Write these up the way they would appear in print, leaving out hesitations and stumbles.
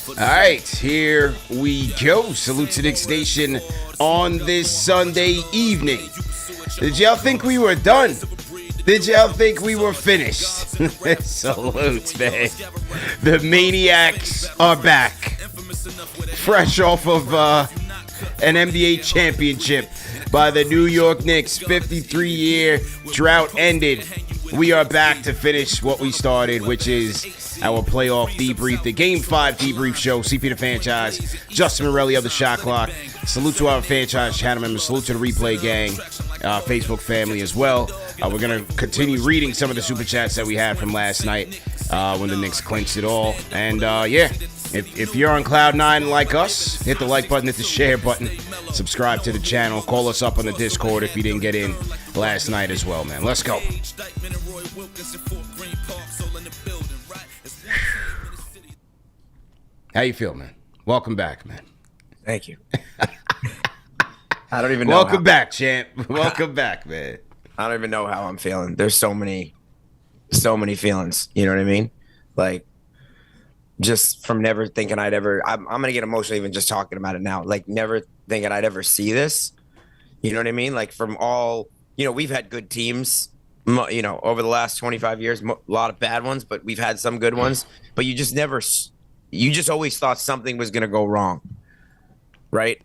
All right, here we go. Salute to Knicks Nation on this Sunday evening. Did y'all think we were done? Did y'all think we were finished? Salute, man. The Maniacs are back. Fresh off of an NBA championship by the New York Knicks. 53-year drought ended. We are back to finish what we started, which is our playoff debrief, the Game 5 debrief show. CP the Fanchise, Justin Morelli of the Shot Clock. Salute to our Fanchise channel members. Salute to the Replay Gang, Facebook family as well. We're going to continue reading some of the Super Chats that we had from last night when the Knicks clinched it all. And, if you're on Cloud9 like us, hit the like button, hit the share button, subscribe to the channel, call us up on the Discord if you didn't get in last night as well, man. Let's go. How you feel, man? Welcome back, man. Thank you. I don't even know. Welcome back, champ. Welcome back, man. I don't even know how I'm feeling. There's so many feelings. You know what I mean? Like, just from never thinking I'd ever, I'm going to get emotional even just talking about it now. Like, never thinking I'd ever see this. You know what I mean? Like, from all, we've had good teams, over the last 25 years, a lot of bad ones, but we've had some good ones. But you just always thought something was going to go wrong, right?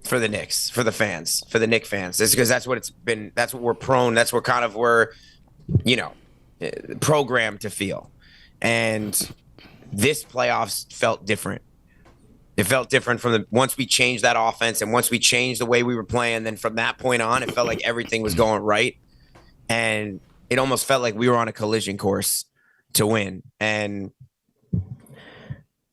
For the Knicks, for the fans, for the Knicks fans. It's because that's what it's been. That's what we're prone. That's what kind of we're, programmed to feel. And this playoffs felt different. It felt different from once we changed that offense and once we changed the way we were playing. Then from that point on, it felt like everything was going right. And it almost felt like we were on a collision course to win. And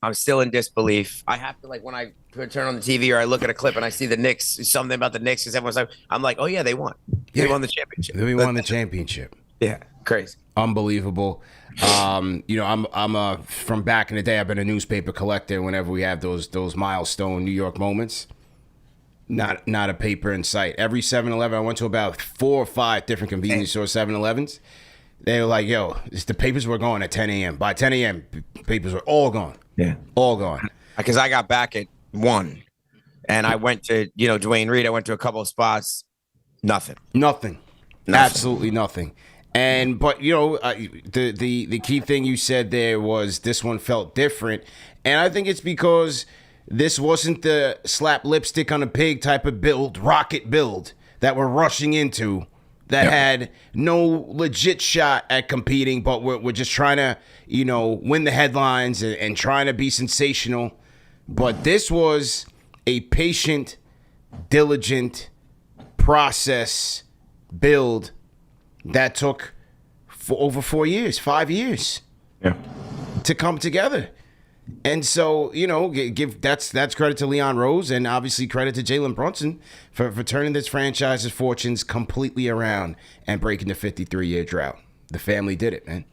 I'm still in disbelief. I have to, when I turn on the TV or I look at a clip and I see the Knicks, something about the Knicks, because everyone's like, I'm like, oh yeah, they won. They won the championship. They won the championship. Yeah, crazy. Unbelievable. I'm from back in the day, I've been a newspaper collector whenever we have those milestone New York moments. Not a paper in sight. Every 7-Eleven, I went to about 4 or 5 different convenience store 7-Elevens. They were like, yo, the papers were gone at 10 a.m. By 10 a.m., papers were all gone. Yeah. All gone. Because I got back at 1 and I went to, Dwayne Reed. I went to a couple of spots. Nothing. Absolutely nothing. But the key thing you said there was this one felt different. And I think it's because this wasn't the slap lipstick on a pig type of build, rocket build that we're rushing into that had no legit shot at competing, but we're just trying to, win the headlines and trying to be sensational. But this was a patient, diligent process build that took for over 4 years, 5 years to come together. And so, give that's credit to Leon Rose and obviously credit to Jalen Brunson for turning this franchise's fortunes completely around and breaking the 53-year drought. The family did it, man.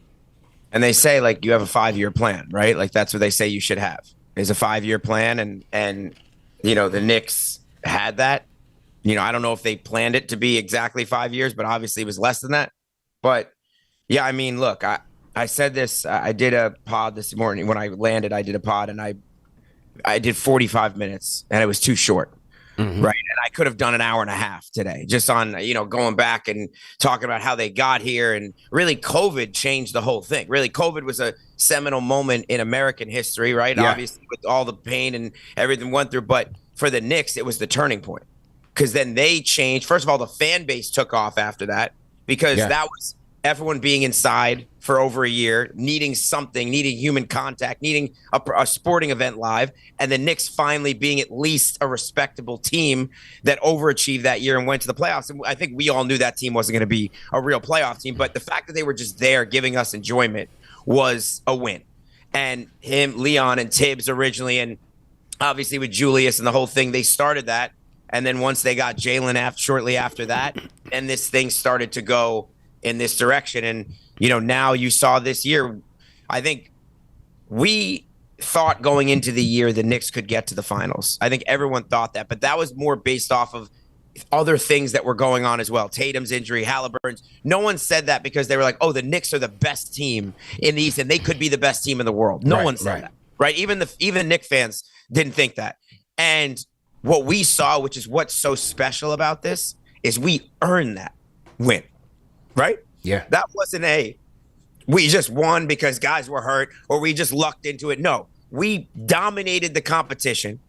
And they say, you have a 5-year plan, right? That's what they say you should have, is a 5-year plan. And the Knicks had that. I don't know if they planned it to be exactly 5 years, but obviously it was less than that. But, yeah, I mean, look, I said this. I did a pod this morning. When I landed, I did a pod, and I did 45 minutes, and it was too short, right? And I could have done an hour and a half today just on, going back and talking about how they got here. And really, COVID changed the whole thing. Really, COVID was a seminal moment in American history, right? Yeah. Obviously, with all the pain and everything went through. But for the Knicks, it was the turning point. Because then they changed. First of all, the fan base took off after that because that was everyone being inside for over a year, needing something, needing human contact, needing a sporting event live, and the Knicks finally being at least a respectable team that overachieved that year and went to the playoffs. And I think we all knew that team wasn't going to be a real playoff team, but the fact that they were just there giving us enjoyment was a win. And Leon and Tibbs originally, and obviously with Julius and the whole thing, they started that. And then once they got Jalen shortly after that, and this thing started to go in this direction. And, now you saw this year, I think we thought going into the year the Knicks could get to the finals. I think everyone thought that, but that was more based off of other things that were going on as well. Tatum's injury, Halliburton's. No one said that because they were like, oh, the Knicks are the best team in the East and they could be the best team in the world. No one said that, right? Even Knicks fans didn't think that. And what we saw, which is what's so special about this, is we earned that win, right? Yeah. That wasn't we just won because guys were hurt or we just lucked into it. No, we dominated the competition.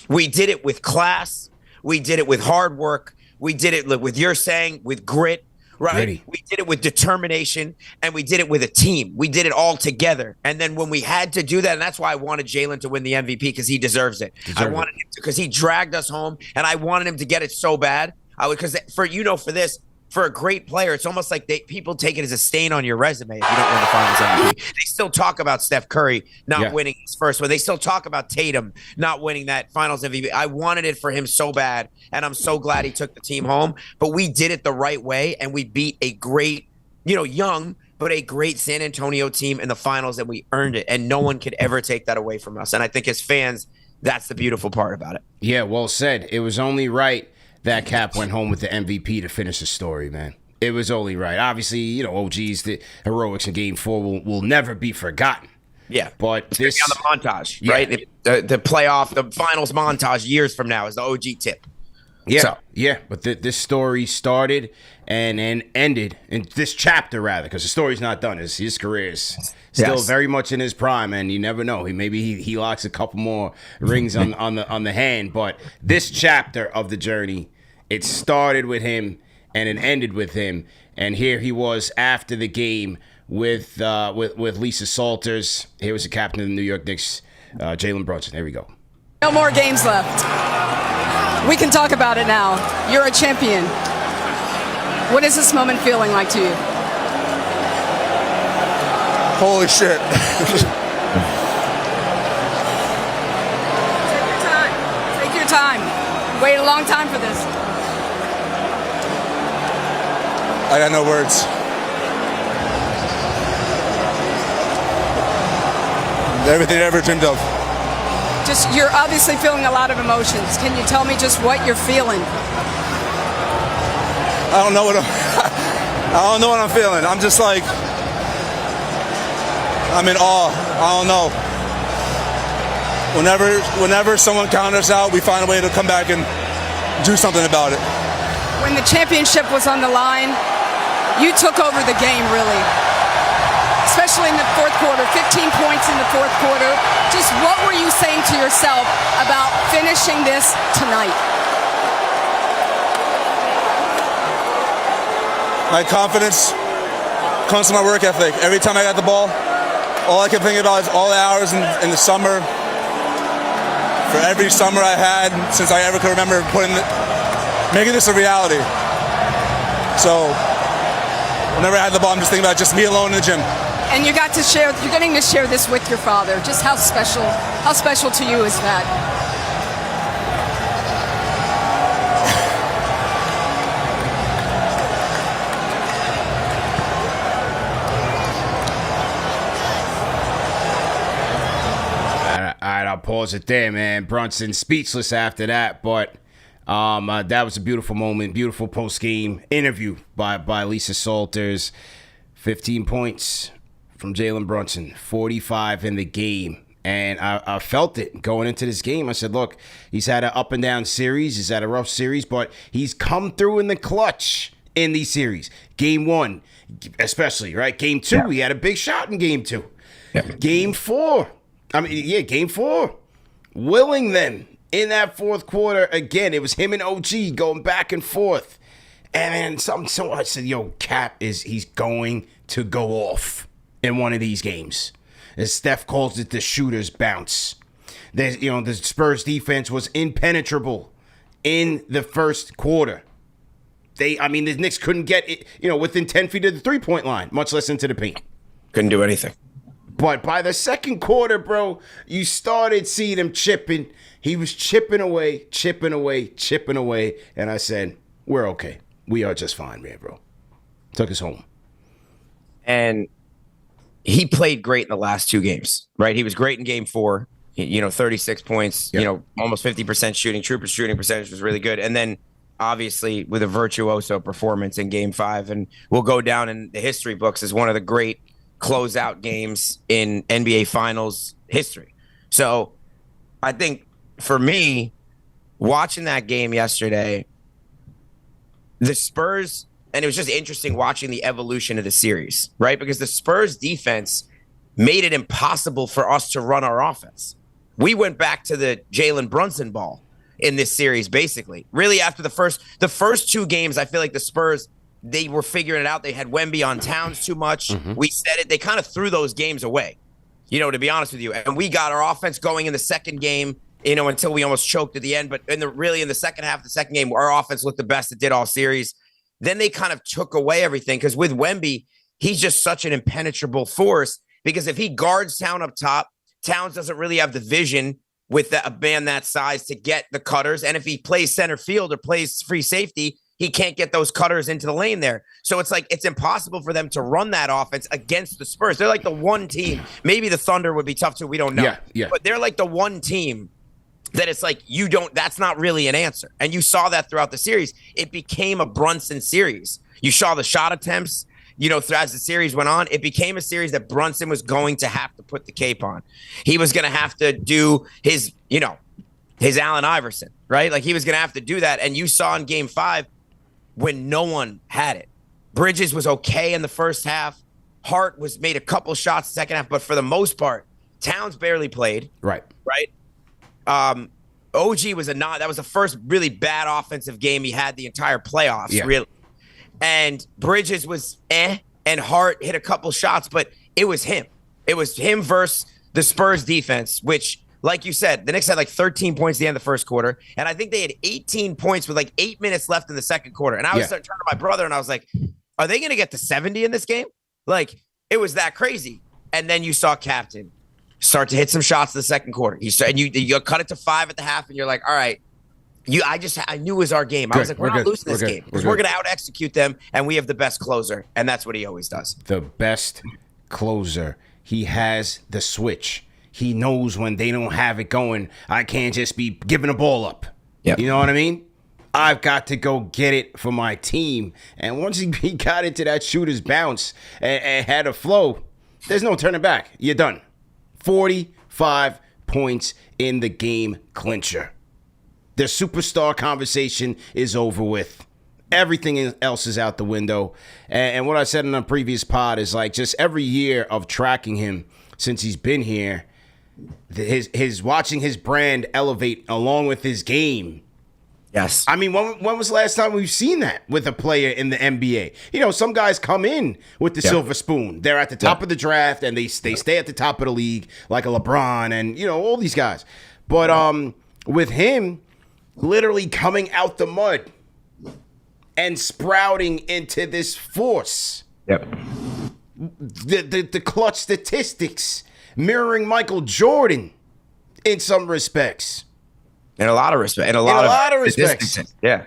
We did it with class. We did it with hard work. We did it with you're saying with grit, right? Gritty. We did it with determination, and we did it with a team. We did it all together. And then when we had to do that, and that's why I wanted Jalen to win the MVP because he deserves it. I wanted him to because he dragged us home, and I wanted him to get it so bad. Because for this. For a great player, it's almost like people take it as a stain on your resume if you don't win the Finals MVP. They still talk about Steph Curry not winning his first one. They still talk about Tatum not winning that Finals MVP. I wanted it for him so bad, and I'm so glad he took the team home. But we did it the right way, and we beat a great, young, but a great San Antonio team in the Finals, and we earned it. And no one could ever take that away from us. And I think as fans, that's the beautiful part about it. Yeah, well said. It was only right that Cap went home with the MVP to finish the story, man. It was only right. Obviously, OG's the heroics in Game 4 will never be forgotten. Yeah, but this on the montage, right? The playoff, the Finals montage years from now is the OG tip. Yeah, but this story started and ended in this chapter rather, because the story's not done. His career is still very much in his prime, and you never know. He locks a couple more rings on the hand. But this chapter of the journey, it started with him and it ended with him. And here he was after the game with Lisa Salters. Here was the captain of the New York Knicks, Jalen Brunson. There we go. No more games left. We can talk about it now. You're a champion. What is this moment feeling like to you? Holy shit. Take your time. Wait a long time for this. I got no words. Everything I ever dreamed of. You're obviously feeling a lot of emotions. Can you tell me just what you're feeling? I don't know what I'm feeling. I'm just like, I'm in awe. I don't know. Whenever someone counters out, we find a way to come back and do something about it. When the championship was on the line, you took over the game, really. Especially in the fourth quarter, 15 points in the fourth quarter. Just what were you saying to yourself about finishing this tonight? My confidence comes from my work ethic. Every time I got the ball, all I can think about is all the hours in the summer. For every summer I had since I ever could remember making this a reality. So whenever I had the ball, I'm just thinking about just me alone in the gym. And you're getting to share this with your father. Just how special to you is that? All right, I'll pause it there, man. Brunson speechless after that, but that was a beautiful moment, beautiful post-game interview by Lisa Salters. 15 points from Jalen Brunson, 45 in the game. And I felt it going into this game. I said, look, he's had an up and down series. He's had a rough series, but he's come through in the clutch in these series. Game 1, especially, right? Game 2, he had a big shot in Game 2. Yeah. Game 4. Game 4. Willing them in that fourth quarter. Again, it was him and OG going back and forth. And then I said, yo, Cap he's going to go off in one of these games. As Steph calls it, the shooter's bounce. The Spurs defense was impenetrable in the first quarter. The Knicks couldn't get it, within 10 feet of the three-point line, much less into the paint. Couldn't do anything. But by the second quarter, bro, you started seeing him chipping. He was chipping away. And I said, we're okay. We are just fine, man, bro. Took us home. And he played great in the last 2 games, right? He was great in Game 4, 36 points, almost 50% shooting. True shooting percentage was really good. And then obviously with a virtuoso performance in Game 5, and will go down in the history books as one of the great closeout games in NBA Finals history. So I think for me, watching that game yesterday, the Spurs, and it was just interesting watching the evolution of the series, right? Because the Spurs defense made it impossible for us to run our offense. We went back to the Jalen Brunson ball in this series, basically. Really, after the first 2 games, I feel like the Spurs, they were figuring it out. They had Wemby on Towns too much. We said it. They kind of threw those games away, to be honest with you. And we got our offense going in the second game, until we almost choked at the end. But in the second half of the second game, our offense looked the best it did all series. Then they kind of took away everything because with Wemby, he's just such an impenetrable force, because if he guards Towns up top, Towns doesn't really have the vision with a man that size to get the cutters. And if he plays center field or plays free safety, he can't get those cutters into the lane there. So it's like it's impossible for them to run that offense against the Spurs. They're like the one team. Maybe the Thunder would be tough too. We don't know. Yeah. But they're like the one team that it's like that's not really an answer. And you saw that throughout the series. It became a Brunson series. You saw the shot attempts, as the series went on. It became a series that Brunson was going to have to put the cape on. He was going to have to do his Allen Iverson, right? Like he was going to have to do that. And you saw in Game 5 when no one had it. Bridges was okay in the first half. Hart made a couple shots the second half, but for the most part, Towns barely played. Right. OG was that was the first really bad offensive game he had the entire playoffs, really. And Bridges was and Hart hit a couple shots, but it was him. It was him versus the Spurs defense, which, like you said, the Knicks had like 13 points at the end of the first quarter, and I think they had 18 points with like 8 minutes left in the second quarter. And I was turning to my brother, and I was like, are they going to get to 70 in this game? Like, it was that crazy. And then you saw Captain start to hit some shots in the second quarter. You cut it to 5 at the half, and you're like, all right. I knew it was our game. I was like, we're not losing this game because we're going to out-execute them, and we have the best closer, and that's what he always does. The best closer. He has the switch. He knows when they don't have it going, I can't just be giving the ball up. Yep. You know what I mean? I've got to go get it for my team. And once he got into that shooter's bounce and had a flow, there's no turning back. You're done. 45 points in the game clincher. The superstar conversation is over with. Everything else is out the window. And what I said in a previous pod is like just every year of tracking him since he's been here, his watching his brand elevate along with his game. Yes. I mean, when was the last time we've seen that with a player in the NBA? Some guys come in with the silver spoon. They're at the top of the draft, and they stay at the top of the league, like a LeBron and, all these guys. But with him literally coming out the mud and sprouting into this force. Yep. The clutch statistics mirroring Michael Jordan in some respects. In a lot of respect. In a lot of respects. Yeah.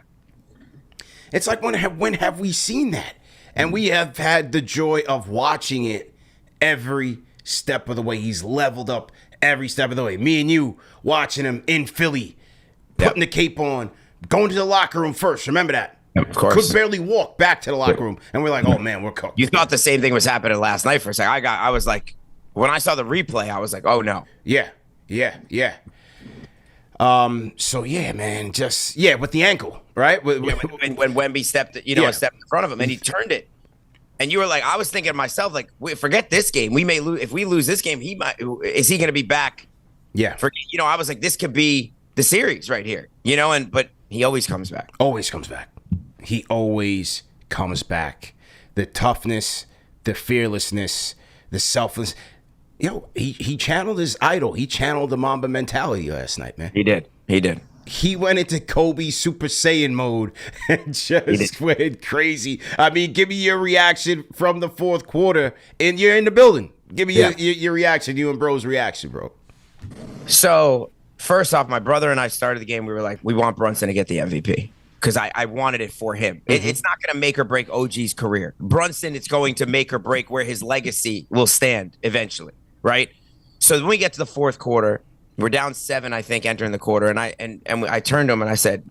It's like, when have we seen that? And we have had the joy of watching it every step of the way. He's leveled up every step of the way. Me and you watching him in Philly, putting the cape on, going to the locker room first. Remember that? Of course. Could barely walk back to the locker room. And we're like, oh, man, we're cooked. You thought the same thing was happening last night for a second. I was like, when I saw the replay, I was like, oh, no. Yeah. So, yeah, man, with the ankle, right? When Wemby stepped in front of him and he turned it. And you were like, I was thinking to myself, like, forget this game. We may lose. If we lose this game, is he going to be back? Yeah. I was like, this could be the series right here, but he always comes back. Always comes back. He always comes back. The toughness, the fearlessness, the selfless. He channeled his idol. He channeled the Mamba mentality last night, man. He did. He went into Kobe Super Saiyan mode and just went crazy. I mean, give me your reaction from the fourth quarter, and you're in the building. Give me your reaction, you and bro's reaction, bro. So, first off, my brother and I started the game. We were like, we want Brunson to get the MVP because I wanted it for him. Mm-hmm. It's not going to make or break OG's career. Brunson, it's going to make or break where his legacy will stand eventually, right? So when we get to the fourth quarter, we're down 7, I think, entering the quarter, and I turned to him and I said,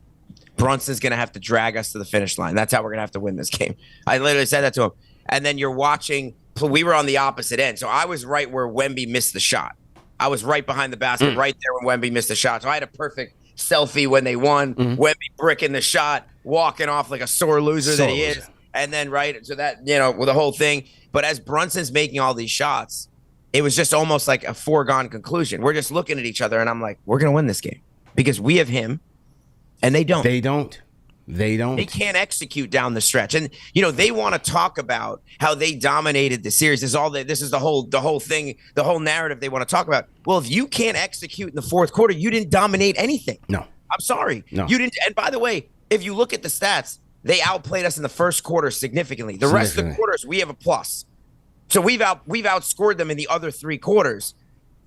Brunson's going to have to drag us to the finish line. That's how we're going to have to win this game. I literally said that to him. And then you're watching. We were on the opposite end. So I was right where Wemby missed the shot. I was right behind the basket, right there when Wemby missed the shot. So I had a perfect selfie when they won. Wemby bricking the shot, walking off like a sore loser that he is. And then, so that, with the whole thing. But as Brunson's making all these shots, it was just almost like a foregone conclusion. We're just looking at each other, and I'm like, we're going to win this game because we have him, and they don't. They don't. They can't execute down the stretch. And, they want to talk about how they dominated the series. This is the whole thing, the whole narrative they want to talk about. Well, if you can't execute in the fourth quarter, you didn't dominate anything. No. I'm sorry. No. You didn't. And by the way, if you look at the stats, they outplayed us in the first quarter significantly. The rest of the quarters, we have a plus. So we've outscored them in the other 3 quarters.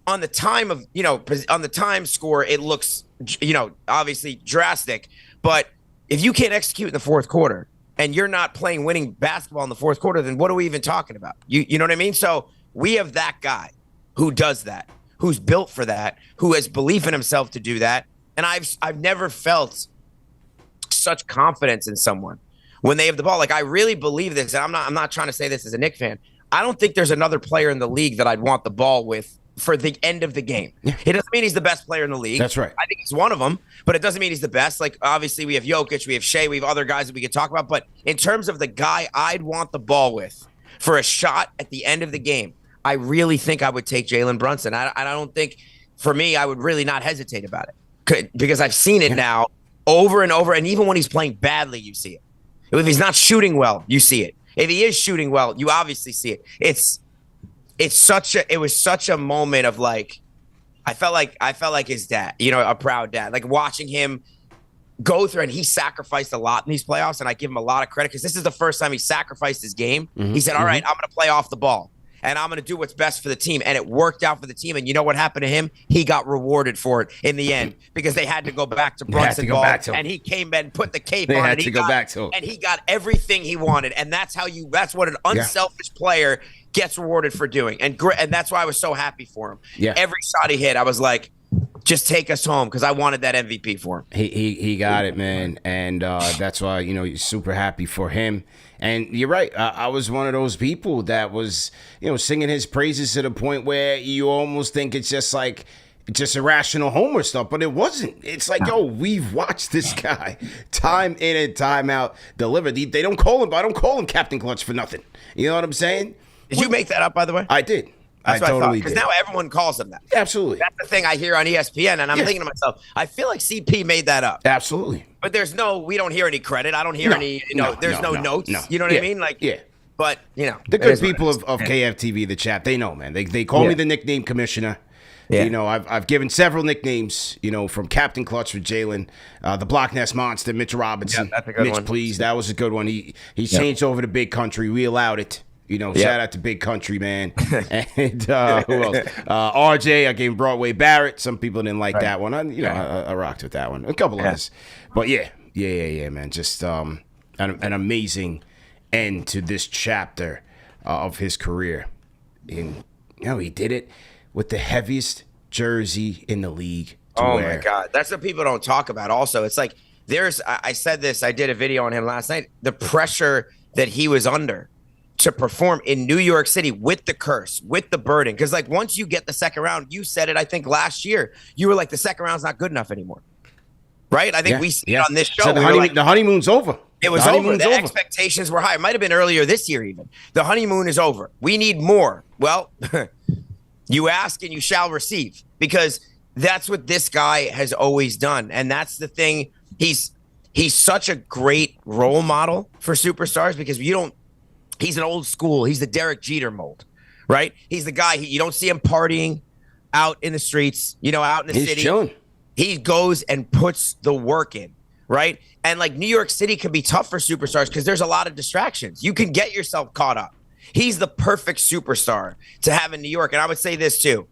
On the time of, on the time score, it looks, obviously drastic. But if you can't execute in the fourth quarter and you're not playing winning basketball in the fourth quarter, then what are we even talking about? You know what I mean? So we have that guy who does that, who's built for that, who has belief in himself to do that. And I've never felt such confidence in someone when they have the ball. Like, I really believe this, and I'm not trying to say this as a Knicks fan. I don't think there's another player in the league that I'd want the ball with for the end of the game. Yeah. It doesn't mean he's the best player in the league. That's right. I think he's one of them, but it doesn't mean he's the best. Like, obviously, we have Jokic, we have Shea, we have other guys that we could talk about. But in terms of the guy I'd want the ball with for a shot at the end of the game, I really think I would take Jalen Brunson. I don't think, for me, I would really not hesitate about it because I've seen it now over and over. And even when he's playing badly, you see it. If he's not shooting well, you see it. If he is shooting well, you obviously see it. It was such a moment of like, I felt like his dad, a proud dad, like watching him go through, and he sacrificed a lot in these playoffs. And I give him a lot of credit because this is the first time he sacrificed his game. He said, all right, I'm going to play off the ball and I'm going to do what's best for the team. And it worked out for the team. And you know what happened to him? He got rewarded for it in the end because they had to go back to Brunson ball, and he came and put the cape on. Had to go back to him. And he got everything he wanted. And that's what an unselfish player gets rewarded for doing. And that's why I was so happy for him. Yeah. Every shot he hit, I was like, just take us home, because I wanted that MVP for him. He got it, man. And that's why, you're super happy for him. And you're right. I was one of those people that was, singing his praises to the point where you almost think it's just irrational homer stuff, but it wasn't. It's like, we've watched this guy time in and time out deliver. They don't call him. I don't call him Captain Clutch for nothing. You know what I'm saying? Did you make that up, by the way? I did. That's what totally I thought. Because now everyone calls him that. Absolutely. That's the thing I hear on ESPN, and I'm thinking to myself, I feel like CP made that up. Absolutely. But we don't hear any credit. I don't hear there's no notes. No. You know what I mean? Like, but the good people of KFTV, the chat, they know, man. They call me the nickname commissioner. Yeah. I've given several nicknames, from Captain Clutch for Jalen, the Block Nest Monster, Mitch Robinson. Yeah, that's a good Mitch, one. Please. That was a good one. He changed over to Big Country. We allowed it. Shout out to Big Country, man. And who else? RJ, I gave him Broadway Barrett. Some people didn't like that one. I rocked with that one. A couple others. But yeah, man. Just an amazing end to this chapter of his career. And, he did it with the heaviest jersey in the league to wear. My God. That's what people don't talk about also. It's like, I said this, I did a video on him last night, the pressure that he was under to perform in New York City with the curse, with the burden. Because, like, once you get the second round, you said it, I think, last year. You were like, the second round's not good enough anymore. Right? I think we see it on this show. So the honeymoon's over. It was over. The expectations were high. It might have been earlier this year even. The honeymoon is over. We need more. Well, you ask and you shall receive, because that's what this guy has always done. And that's the thing. He's such a great role model for superstars, because he's an old school. He's the Derek Jeter mold, right? He's the guy, you don't see him partying out in the streets, out in the city. He's chilling. He goes and puts the work in, right? And like, New York City can be tough for superstars because there's a lot of distractions. You can get yourself caught up. He's the perfect superstar to have in New York. And I would say this too.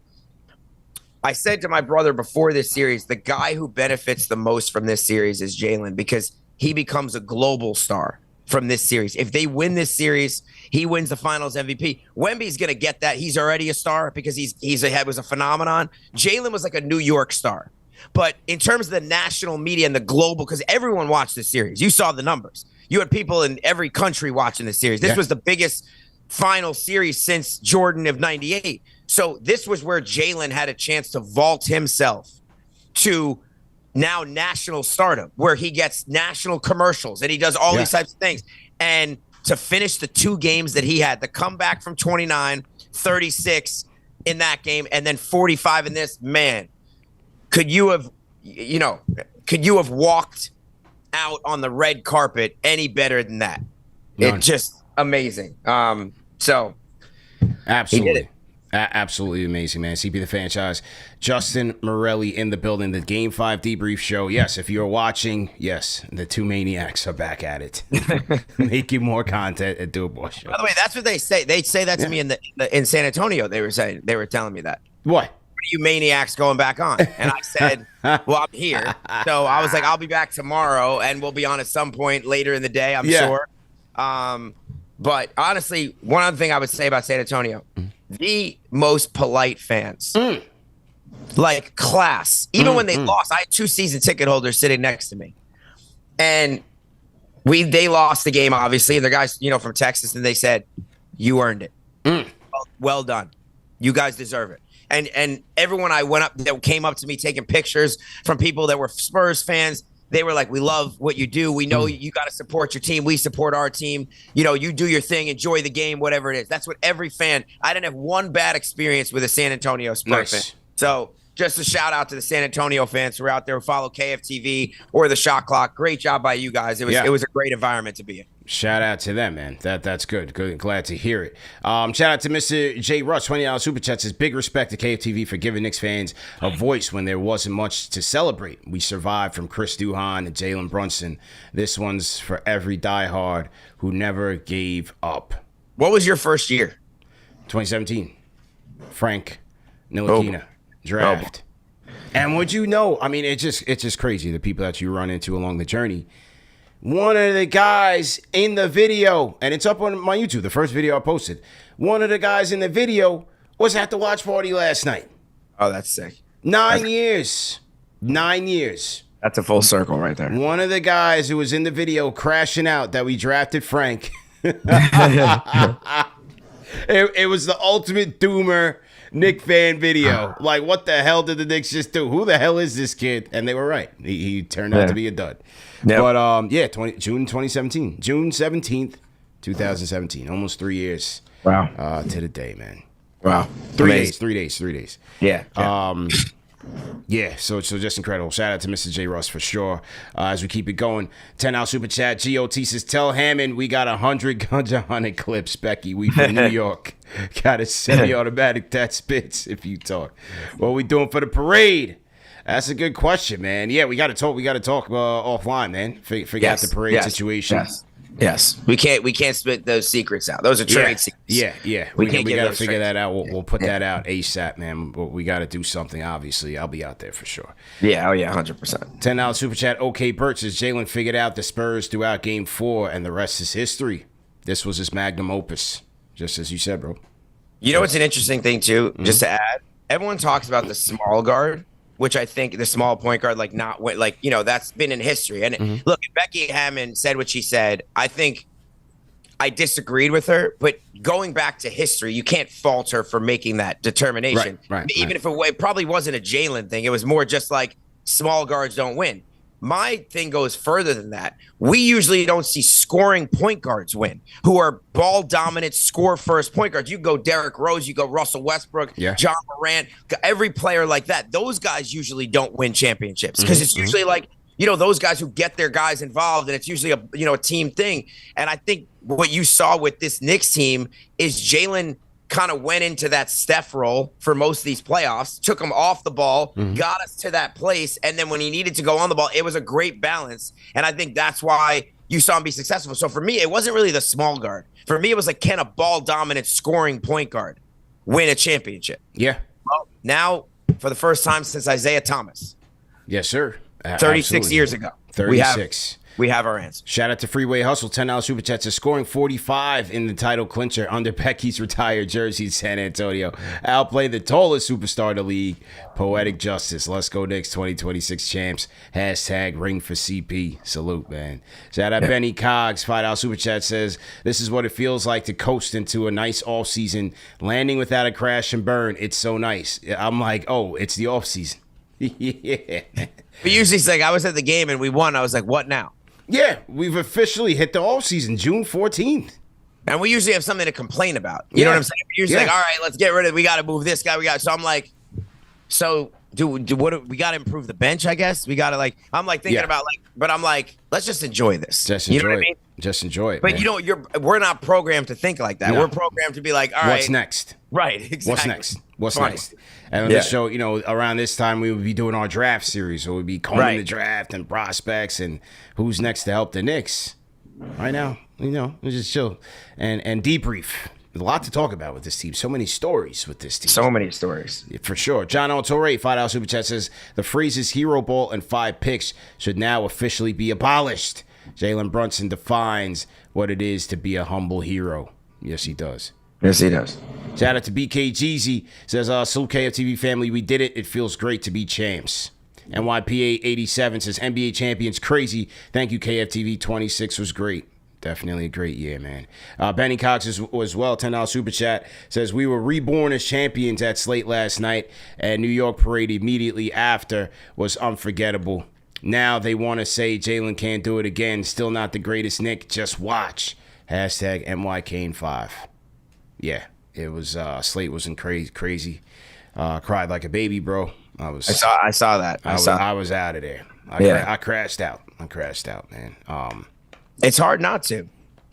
I said to my brother before this series, the guy who benefits the most from this series is Jalen, because he becomes a global star from this series. If they win this series, he wins the finals MVP. Wemby's going to get that. He's already a star because he was a phenomenon. Jalen was like a New York star. But in terms of the national media and the global, because everyone watched this series, you saw the numbers. You had people in every country watching the series. This was the biggest final series since Jordan of 98. So this was where Jalen had a chance to vault himself to now national stardom, where he gets national commercials and he does all these types of things. And to finish the 2 games that he had, the comeback from 29, 36 in that game, and then 45 in this, man, could you have walked out on the red carpet any better than that? None. It's just amazing. So absolutely. Absolutely amazing, man. CP the Fanchise, Justin Morelli in the building, the Game 5 debrief show. Yes, if you're watching, yes, the 2 maniacs are back at it. Making more content and do a more show. By the way, that's what they say. They say that to me in San Antonio. They were telling me that. What? You maniacs going back on? And I said, well, I'm here. So I was like, I'll be back tomorrow and we'll be on at some point later in the day, I'm sure. But honestly, one other thing I would say about San Antonio, the most polite fans, like class, even when they lost. I had 2 season ticket holders sitting next to me, and they lost the game, obviously. The guys, from Texas, and they said, "You earned it. Well done. You guys deserve it." And everyone I went up that came up to me taking pictures from people that were Spurs fans. They were like, "We love what you do. We know you got to support your team. We support our team. You do your thing, enjoy the game, whatever it is." That's what every fan. I didn't have one bad experience with a San Antonio Spurs fan. So just a shout out to the San Antonio fans who are out there who follow KFTV or the Shot Clock. Great job by you guys. It was a great environment to be in. Shout out to them, man. That's good. Good. Glad to hear it. Shout out to Mr. J. Russ, $20 Super Chat says, big respect to KFTV for giving Knicks fans a voice when there wasn't much to celebrate. We survived from Chris Duhon and Jalen Brunson. This one's for every diehard who never gave up. What was your first year? 2017. Frank Ntilikina. Draft. And would you know, I mean, it's just crazy, the people that you run into along the journey. One of the guys in the video, and it's up on my YouTube, the first video I posted. One of the guys in the video was at the watch party last night. Oh, that's sick. 9 years. 9 years. That's a full circle right there. One of the guys who was in the video crashing out that we drafted Frank. It was the ultimate doomer Knick fan video. Like, what the hell did the Knicks just do? Who the hell is this kid? And they were right. He turned out to be a dud. Yep. But June 2017, June 17th, 2017, almost 3 years. Wow. To the day, man. Wow. 3 days. 3 days. 3 days. Yeah. So just incredible. Shout out to Mr. J. Russ for sure. As we keep it going, $10 Super Chat. GOT says, tell Hammond we got 100 guns on it clips, Becky. We from New York. Got a semi-automatic that spits if you talk. What are we doing for the parade? That's a good question, man. Yeah, we got to talk. Offline, man. Figure out the parade situation. Yes. We can't spit those secrets out. Those are trade secrets. Yeah. We got to figure that out. We'll put that out ASAP, man. But we got to do something, obviously. I'll be out there for sure. Yeah, 100%. $10 Super Chat. OK Birch says, Jalen figured out the Spurs throughout Game 4, and the rest is history. This was his magnum opus, just as you said, bro. You know what's an interesting thing, too, just to add? Everyone talks about the small guard, which I think the small point guard, that's been in history. And look, Becky Hammond said what she said. I think I disagreed with her, but going back to history, you can't fault her for making that determination. Right. Even if it probably wasn't a Jalen thing. It was more just like small guards don't win. My thing goes further than that. We usually don't see scoring point guards win, who are ball dominant, score first point guards. You go Derrick Rose, you go Russell Westbrook, John Morant, every player like that. Those guys usually don't win championships because it's usually like, those guys who get their guys involved, and it's usually a team thing. And I think what you saw with this Knicks team is Jalen kind of went into that Steph role for most of these playoffs, took him off the ball, got us to that place, and then when he needed to go on the ball, it was a great balance. And I think that's why you saw him be successful. So for me, it wasn't really the small guard. For me, it was like, can a ball-dominant scoring point guard win a championship? Yeah. Well, now, for the first time since Isaiah Thomas. Yes, sir. 36 years ago. 36. We have our answer. Shout out to Freeway Hustle, $10 super chat says scoring 45 in the title clincher under Becky's retired jersey in San Antonio. Outplay the tallest superstar in the league. Poetic justice. Let's go Knicks 2026 champs. Hashtag ring for CP. Salute, man. Shout out Benny Cogs, $5 super chat says this is what it feels like to coast into a nice off season, landing without a crash and burn. It's so nice. I'm like, oh, it's the off season. Yeah. But usually it's like I was at the game and we won. I was like, what now? Yeah, we've officially hit the off season, June 14th. And we usually have something to complain about. You know what I'm saying? We're usually like, all right, let's get rid of it. We got to move this guy. So I'm like, what we got to improve the bench, I guess. We got to I'm like thinking about but I'm like, let's just enjoy this. Just enjoy you know what I mean? Just enjoy it. But man. We're not programmed to think like that. No. We're programmed to be like, all right. What's next? Right, exactly. What's next? And on this show, around this time, we would be doing our draft series. So we'd be combing the draft and prospects and who's next to help the Knicks. Right now, it's just chill. And debrief. There's a lot to talk about with this team. So many stories with this team. So many stories. For sure. John Torre, $5 super chat says the phrases hero ball and 5 picks should now officially be abolished. Jalen Brunson defines what it is to be a humble hero. Yes, he does. Yes, he does. Shout out to BK Jeezy. Says, salute KFTV family. We did it. It feels great to be champs. NYPA87 says, NBA champions crazy. Thank you, KFTV. 26 was great. Definitely a great year, man. Benny Cox as well, $10 super chat. Says, we were reborn as champions at Slate last night, and New York parade immediately after was unforgettable. Now they want to say Jalen can't do it again. Still not the greatest Knick. Just watch. Hashtag NYCane5. Yeah, it was Slate wasn't crazy. Cried like a baby, bro. I saw that. I was out of there. I crashed out. Man. It's hard not to.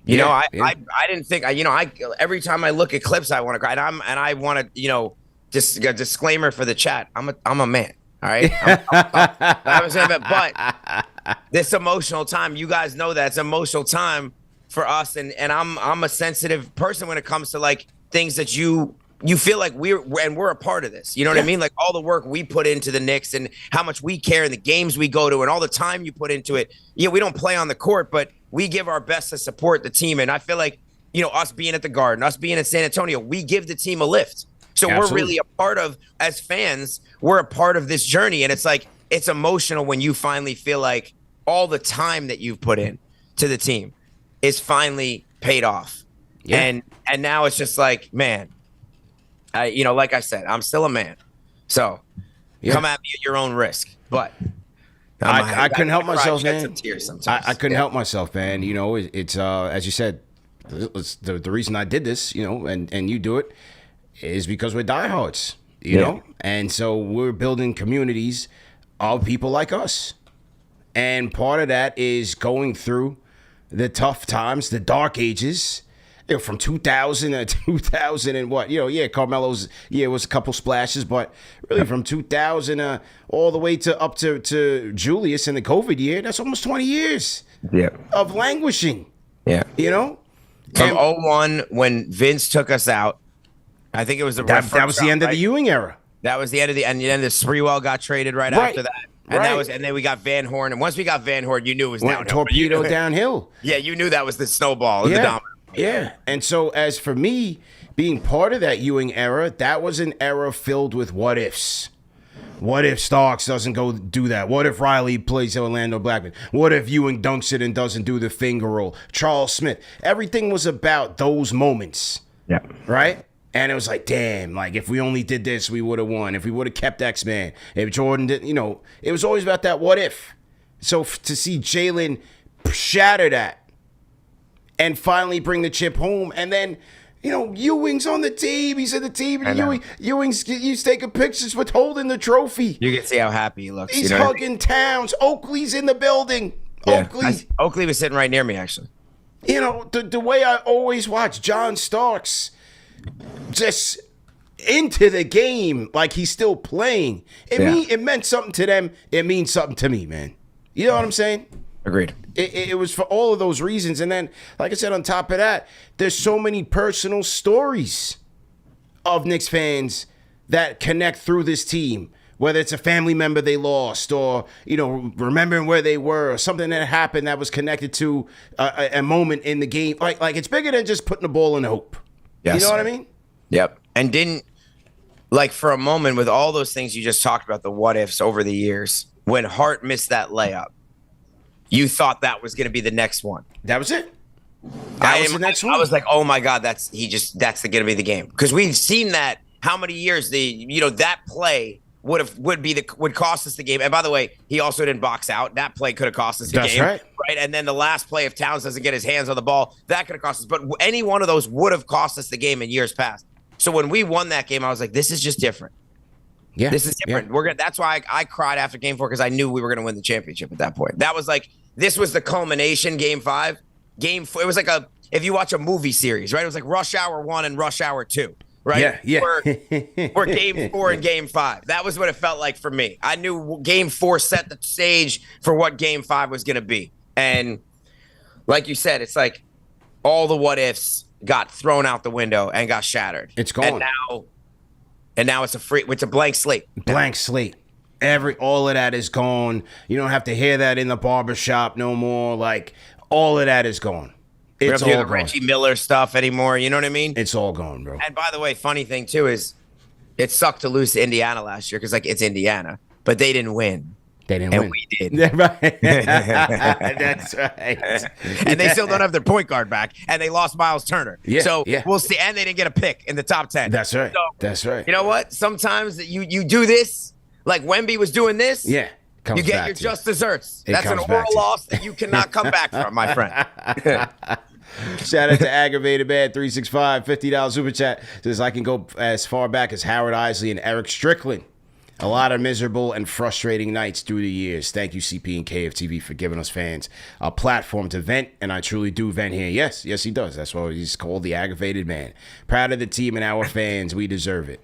I didn't think. Every time I look at clips, I want to cry. And I want to. Just a disclaimer for the chat. I'm a man. All right. I was saying that, but this emotional time, you guys know that it's emotional time for us, and I'm a sensitive person when it comes to things that you feel like we're a part of this. You know what I mean? Like all the work we put into the Knicks and how much we care and the games we go to and all the time you put into it. Yeah, we don't play on the court, but we give our best to support the team. And I feel like, us being at the Garden, us being in San Antonio, we give the team a lift. So Absolutely. We're really a part of, as fans, we're a part of this journey. And it's emotional when you finally feel like all the time that you've put in to the team is finally paid off. Yeah. And now it's just like, man, like I said, I'm still a man. So come at me at your own risk. But I couldn't help myself, man. I couldn't help myself, man. It's as you said, the reason I did this, and you do it, is because we're diehards, you know? And so we're building communities of people like us. And part of that is going through the tough times, the dark ages, from 2000 to 2000 and what? Carmelo's, it was a couple splashes, but really from 2000 all the way to up to Julius in the COVID year, that's almost 20 years of languishing. Yeah. From 01, when Vince took us out, I think it was that was the end of the Ewing era. That was the end of and then the Sprewell got traded right after that. And and then we got Van Horn. And once we got Van Horn, you knew it was downhill. Torpedo downhill. Yeah, you knew that was the snowball, the domino. Yeah. And so as for me, being part of that Ewing era, that was an era filled with what ifs. What if Starks doesn't go do that? What if Riley plays Orlando Blackman? What if Ewing dunks it and doesn't do the finger roll? Charles Smith. Everything was about those moments. Yeah. Right? And it was like, damn, if we only did this, we would have won. If we would have kept X-Man. If Jordan did, it was always about that what if. So to see Jalen shatter that and finally bring the chip home, and then, Ewing's on the team. He's in the team. And Ewing's taking pictures with holding the trophy. You can see how happy he looks. He's hugging Towns. Oakley's in the building. Yeah. Oakley was sitting right near me, actually. The way I always watch John Starks just into the game like he's still playing. It meant something to them. It means something to me, man. You know what I'm saying? Agreed. It was for all of those reasons. And then, like I said, on top of that, there's so many personal stories of Knicks fans that connect through this team. whether it's a family member they lost or, remembering where they were or something that happened that was connected to a moment in the game. Like it's bigger than just putting the ball in hoop. Yes. You know what I mean? Yep. And for a moment with all those things you just talked about, the what ifs over the years, when Hart missed that layup, you thought that was going to be the next one. That was it. That was the next one. I was like, oh my God, that's going to be the game. Because we've seen that how many years that play would cost us the game. And by the way, he also didn't box out. That play could have cost us the game. That's Right. And then the last play, if Towns doesn't get his hands on the ball, that could have cost us. But any one of those would have cost us the game in years past. So when we won that game, I was like, this is just different. Yeah. This is different. Yeah. That's why I cried after game 4, because I knew we were going to win the championship at that point. That was like, this was the culmination, game 5. Game 4, it was like if you watch a movie series, right? It was like Rush Hour 1 and Rush Hour 2, right? Yeah. We're game 4 and game 5. That was what it felt like for me. I knew game 4 set the stage for what game 5 was going to be. And like you said, it's like all the what ifs got thrown out the window and got shattered. It's gone. And now it's a blank slate. Blank slate. All of that is gone. You don't have to hear that in the barbershop no more. Like, all of that is gone. It's all gone. Reggie Miller stuff anymore. You know what I mean? It's all gone, bro. And by the way, funny thing too is it sucked to lose to Indiana last year because it's Indiana, but they didn't win. They didn't win. And we did. Right. That's right. And they still don't have their point guard back, and they lost Miles Turner. Yeah, so yeah. we'll see. And they didn't get a pick in the top 10. That's right. So, That's right. You know what? Sometimes you do this, like Wemby was doing this. Yeah. You get your just desserts. That's an oral loss that you cannot come back from, my friend. Shout out to Aggravated Man 365, $50 super chat. Says I can go as far back as Howard Isley and Eric Strickland. A lot of miserable and frustrating nights through the years. Thank you, CP and KFTV, for giving us fans a platform to vent, and I truly do vent here. Yes, he does. That's why he's called the Aggravated Man. Proud of the team and our fans. We deserve it.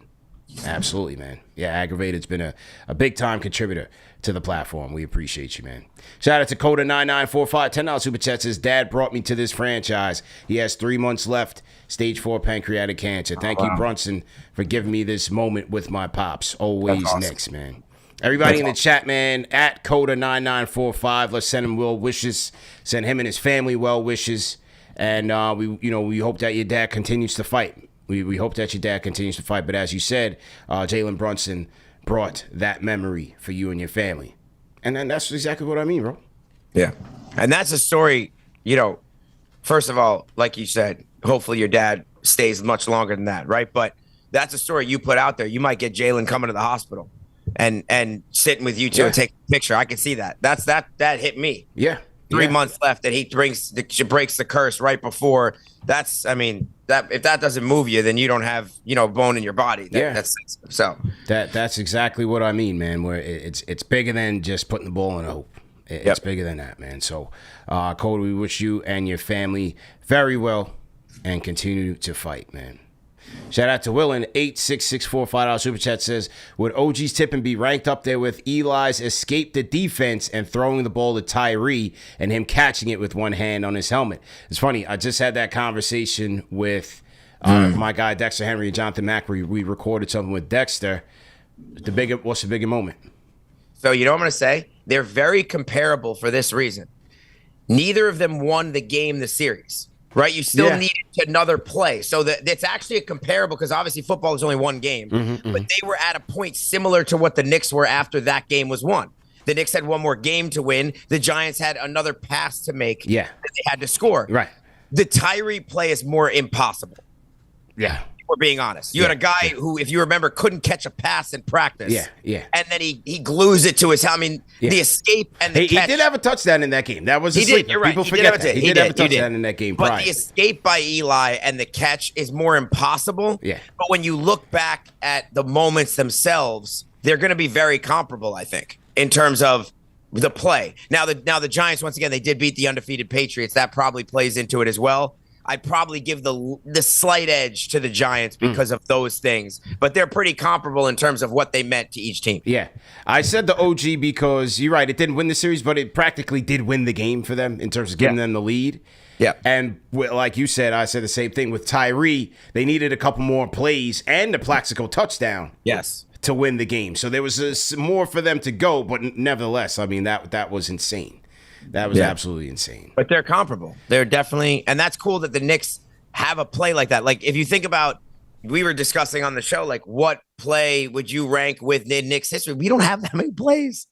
Absolutely, man. Yeah, Aggravated's been a big-time contributor to the platform. We appreciate you, man. Shout out to Coda9945, $10 super chat. Says, Dad brought me to this franchise. He has 3 months left. Stage 4 pancreatic cancer. Thank you, Brunson, for giving me this moment with my pops. Always awesome. Knicks, man. Everybody in the chat, man, at Coda9945. Let's send him well wishes. Send him and his family well wishes. And we hope that your dad continues to fight. We hope that your dad continues to fight. But as you said, Jalen Brunson brought that memory for you and your family. And then that's exactly what I mean, bro. Yeah. And that's a story, first of all, like you said, hopefully your dad stays much longer than that, right? But that's a story you put out there. You might get Jalen coming to the hospital and sitting with you two and taking a picture. I can see that. That hit me. Yeah. 3 months left, and he breaks the curse right before. That if that doesn't move you, then you don't have bone in your body. That's sensitive. So that's exactly what I mean, man. Where it's bigger than just putting the ball in a hoop. It's bigger than that, man. So, Cody, we wish you and your family very well and continue to fight, man. Shout out to Willen, 86645 super chat says, would OG's tipping be ranked up there with Eli's escape the defense and throwing the ball to Tyree and him catching it with one hand on his helmet? It's funny, I just had that conversation with my guy Dexter Henry and Jonathan Mack. We recorded something with Dexter. What's the bigger moment? So you know what I'm going to say? They're very comparable for this reason. Neither of them won the game, the series. Right, you still needed another play, so it's actually a comparable because obviously football is only one game, but they were at a point similar to what the Knicks were after that game was won. The Knicks had one more game to win. The Giants had another pass to make. That they had to score. Right. The Tyree play is more impossible. Yeah. We're being honest. You had a guy who, if you remember, couldn't catch a pass in practice. Yeah. And then he glues it to his helmet. I mean, the escape and the catch. He did have a touchdown in that game. That was he did. You're right. People forget that. He did have a touchdown in that game. But the escape by Eli and the catch is more impossible. Yeah. But when you look back at the moments themselves, they're going to be very comparable, I think, in terms of the play. Now the Giants, once again, they did beat the undefeated Patriots. That probably plays into it as well. I'd probably give the slight edge to the Giants because of those things. But they're pretty comparable in terms of what they meant to each team. Yeah. I said the OG because you're right. It didn't win the series, but it practically did win the game for them in terms of giving them the lead. Yeah. And like you said, I said the same thing with Tyree. They needed a couple more plays and the Plaxico touchdown. Yes. to win the game. So there was more for them to go, but nevertheless, I mean, that was insane. That was absolutely insane. But they're comparable. They're definitely, and that's cool that the Knicks have a play like that. Like, if you think about, we were discussing on the show, like, what play would you rank with in Knicks history? We don't have that many plays.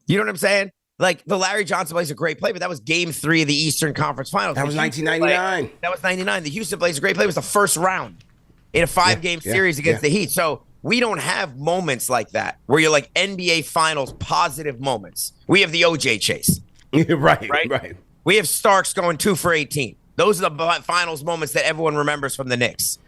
You know what I'm saying? Like, the Larry Johnson play is a great play, but that was game 3 of the Eastern Conference Finals. That was 1999. That was 99. The Houston play is a great play. It was the first round in a 5-game series against the Heat. So we don't have moments like that where you're like NBA Finals positive moments. We have the OJ chase. right. We have Starks going 2 for 18. Those are the finals moments that everyone remembers from the Knicks.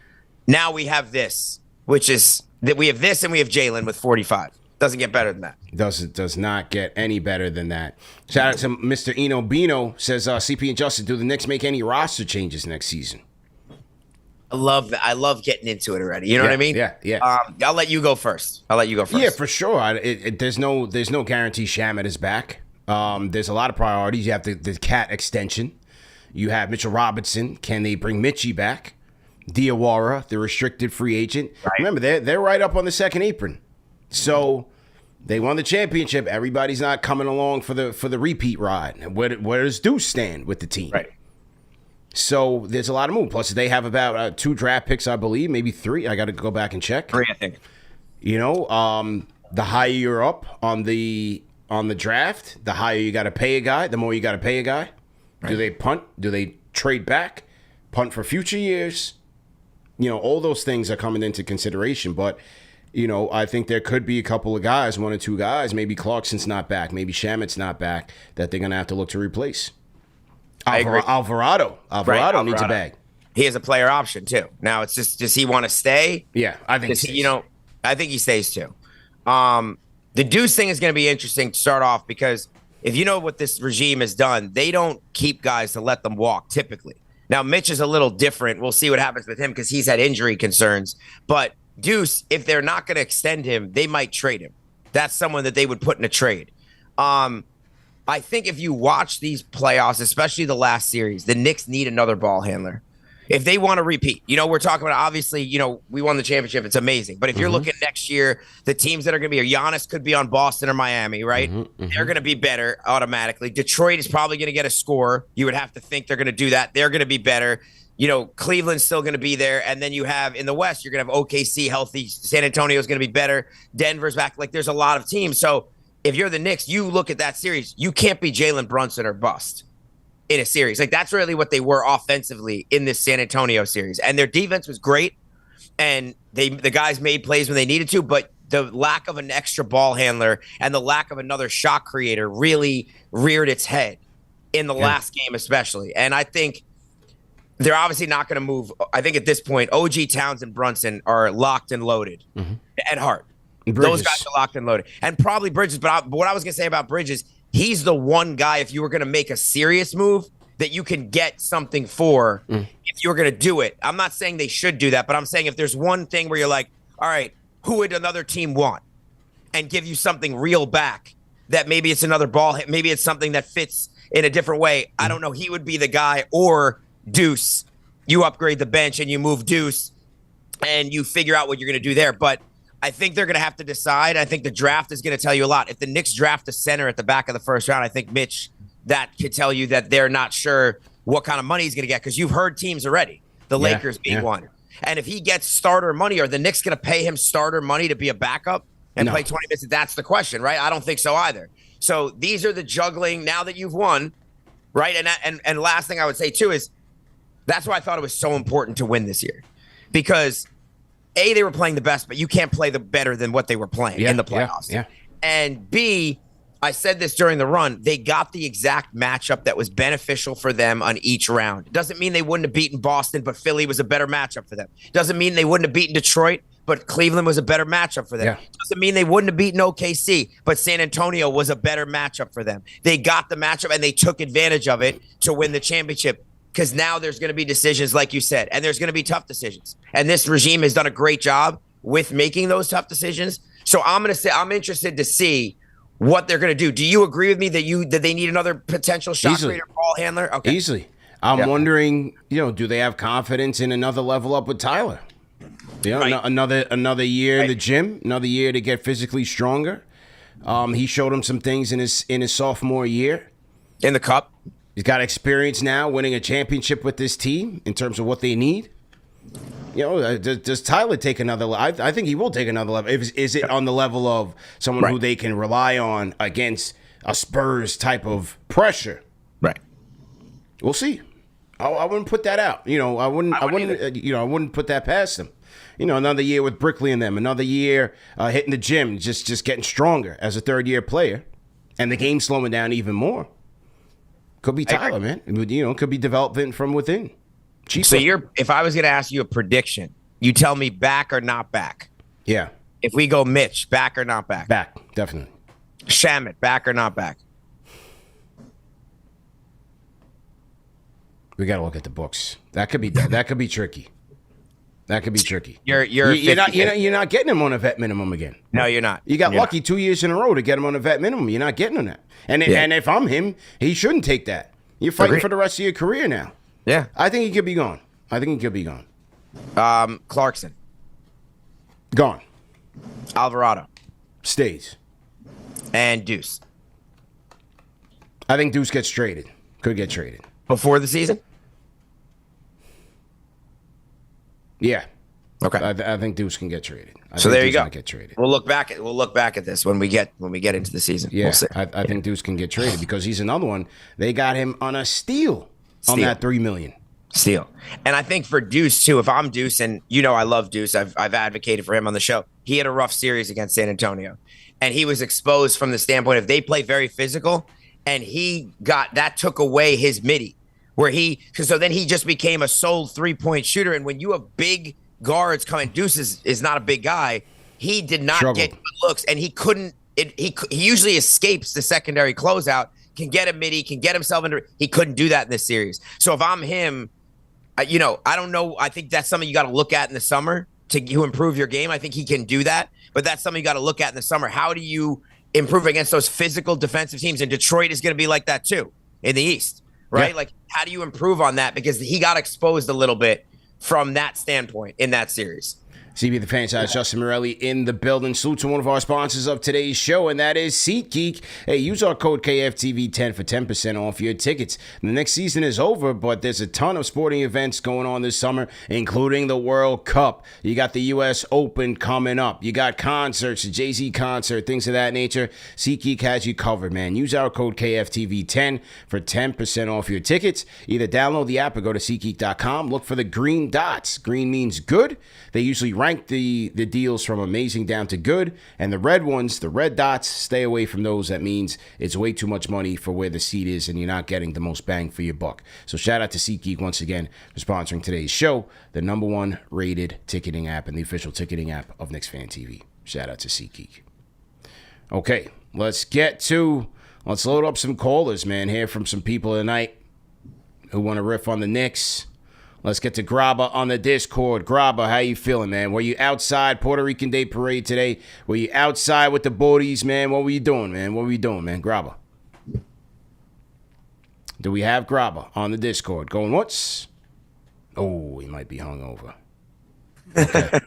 Now we have this, which is that we have this and we have Jalen with 45. Doesn't get better than that. Does not get any better than that. Shout out to Mr. Eno Bino, says CP and Justin, do the Knicks make any roster changes next season? I love that. I love getting into it already. You know what I mean? Yeah. I'll let you go first. Yeah, for sure. There's no guarantee Shamet is back. There's a lot of priorities. You have the Cat extension. You have Mitchell Robinson. Can they bring Mitchie back? Diawara, the restricted free agent. Right. Remember, they're right up on the second apron. So they won the championship. Everybody's not coming along for the repeat ride. Where does Deuce stand with the team? Right. So there's a lot of move. Plus, they have about 2 draft picks, I believe, maybe 3. I got to go back and check. 3, I think. You know, the higher you're up on the draft, the higher you got to pay a guy. The more you got to pay a guy. Right. Do they punt? Do they trade back? Punt for future years? You know, all those things are coming into consideration. But, you know, I think there could be a couple of guys, 1 or 2 guys. Maybe Clarkson's not back. Maybe Shamet's not back that they're going to have to look to replace. Alvarado needs a bag. He has a player option too. Now it's just, does he want to stay? Yeah, I think I think he stays too. The Deuce thing is going to be interesting to start off because if you know what this regime has done, they don't keep guys to let them walk typically. Now Mitch is a little different. We'll see what happens with him because he's had injury concerns. But Deuce, if they're not going to extend him, they might trade him. That's someone that they would put in a trade. I think if you watch these playoffs, especially the last series, the Knicks need another ball handler. If they want to repeat, you know, we're talking about, obviously, you know, we won the championship. It's amazing. But if you're looking next year, the teams that are going to be, Giannis could be on Boston or Miami, right? They're going to be better automatically. Detroit is probably going to get a score. You would have to think they're going to do that. They're going to be better. You know, Cleveland's still going to be there. And then you have, in the West, you're going to have OKC healthy. San Antonio's going to be better. Denver's back. Like, there's a lot of teams. So if you're the Knicks, you look at that series, you can't be Jalen Brunson or bust in a series. Like, that's really what they were offensively in this San Antonio series. And their defense was great, and the guys made plays when they needed to, but the lack of an extra ball handler and the lack of another shot creator really reared its head in the last game especially. And I think they're obviously not going to move. I think at this point, OG, Towns, and Brunson are locked and loaded at heart. Those guys are locked and loaded. And probably Bridges. But what I was going to say about Bridges, he's the one guy, if you were going to make a serious move, that you can get something for if you were going to do it. I'm not saying they should do that, but I'm saying if there's one thing where you're like, all right, who would another team want? And give you something real back, that maybe it's another ball, maybe it's something that fits in a different way. I don't know. He would be the guy. Or Deuce. You upgrade the bench and you move Deuce and you figure out what you're going to do there. But I think they're going to have to decide. I think the draft is going to tell you a lot. If the Knicks draft a center at the back of the first round, I think Mitch, that could tell you that they're not sure what kind of money he's going to get, because you've heard teams already, the Lakers being one. And if he gets starter money, are the Knicks going to pay him starter money to be a backup and play 20 minutes? That's the question, right? I don't think so either. So these are the juggling now that you've won, right? And last thing I would say too is that's why I thought it was so important to win this year, because A, they were playing the best, but you can't play the better than what they were playing in the playoffs. And B, I said this during the run, they got the exact matchup that was beneficial for them on each round. Doesn't mean they wouldn't have beaten Boston, but Philly was a better matchup for them. Doesn't mean they wouldn't have beaten Detroit, but Cleveland was a better matchup for them. Doesn't mean they wouldn't have beaten OKC, but San Antonio was a better matchup for them. They got the matchup and they took advantage of it to win the championship, because now there's going to be decisions, like you said, and there's going to be tough decisions. And this regime has done a great job with making those tough decisions. So I'm going to say I'm interested to see what they're going to do. Do you agree with me that they need another potential shot creator, ball handler? Okay. Easily. I'm wondering, do they have confidence in another level up with Tyler? Yeah, Right. another year in Right. the gym, another year to get physically stronger. He showed him some things in his sophomore year. In the cup. He's got experience now winning a championship with this team in terms of what they need. You know, does Tyler take another level? I think he will take another level. Is it on the level of someone who they can rely on against a Spurs type of pressure? Right. We'll see. I wouldn't put that out. You know, I wouldn't put that past him. You know, another year with Brickley and them, another year hitting the gym, just getting stronger as a third-year player, and the game slowing down even more. Could be Tyler, man. You know, could be development from within. Cheaper. So if I was going to ask you a prediction, you tell me back or not back. Yeah. If we go Mitch, back or not back? Back, definitely. Shamit, back or not back? We got to look at the books. That could be tricky. That could be tricky. You're not getting him on a vet minimum again. No, you're not. You got You're lucky 2 years in a row to get him on a vet minimum. You're not getting on that. And if I'm him, he shouldn't take that. You're fighting for the rest of your career now. Yeah. I think he could be gone. Clarkson. Gone. Alvarado. Stays. And Deuce. I think Deuce gets traded. Could get traded. Before the season? Yeah. Okay. I think Deuce can get traded. So there you go. Get traded. We'll look back at this when we get into the season. Yeah. We'll see. I think Deuce can get traded because he's another one. They got him on a steal. On that $3 million. Steal. And I think for Deuce too, if I'm Deuce, and you know I love Deuce, I've advocated for him on the show. He had a rough series against San Antonio. And he was exposed from the standpoint of they play very physical, and that took away his midi. So then he just became a sole 3-point shooter. And when you have big guards coming, Deuce is not a big guy. He did not get good looks, and he couldn't. He usually escapes the secondary closeout. Can get a midi, can get himself into. He couldn't do that in this series. So if I'm him, I don't know. I think that's something you got to look at in the summer to improve your game. I think he can do that, but that's something you got to look at in the summer. How do you improve against those physical defensive teams? And Detroit is going to be like that too in the East, right? Yeah. Like, how do you improve on that? Because he got exposed a little bit from that standpoint in that series. CB the Fanchise, Justin Morelli in the building. Salute to one of our sponsors of today's show, and that is SeatGeek. Hey, use our code KFTV10 for 10% off your tickets. The next season is over, but there's a ton of sporting events going on this summer, including the World Cup. You got the U.S. Open coming up. You got concerts, the Jay-Z concert, things of that nature. SeatGeek has you covered, man. Use our code KFTV10 for 10% off your tickets. Either download the app or go to SeatGeek.com. Look for the green dots. Green means good. They usually rank the deals from amazing down to good, and the red ones, the red dots, stay away from those. That means it's way too much money for where the seat is, and you're not getting the most bang for your buck. So shout out to SeatGeek once again for sponsoring today's show, the #1 rated ticketing app and the official ticketing app of KnicksFanTV. Shout out to SeatGeek. Okay, let's load up some callers, man. Hear from some people tonight who want to riff on the Knicks. Let's get to Graba on the Discord. Graba, how you feeling, man? Were you outside Puerto Rican Day Parade today? Were you outside with the boaties, man? What were you doing, man? Graba. Do we have Graba on the Discord? Going once? Oh, he might be hungover. Okay.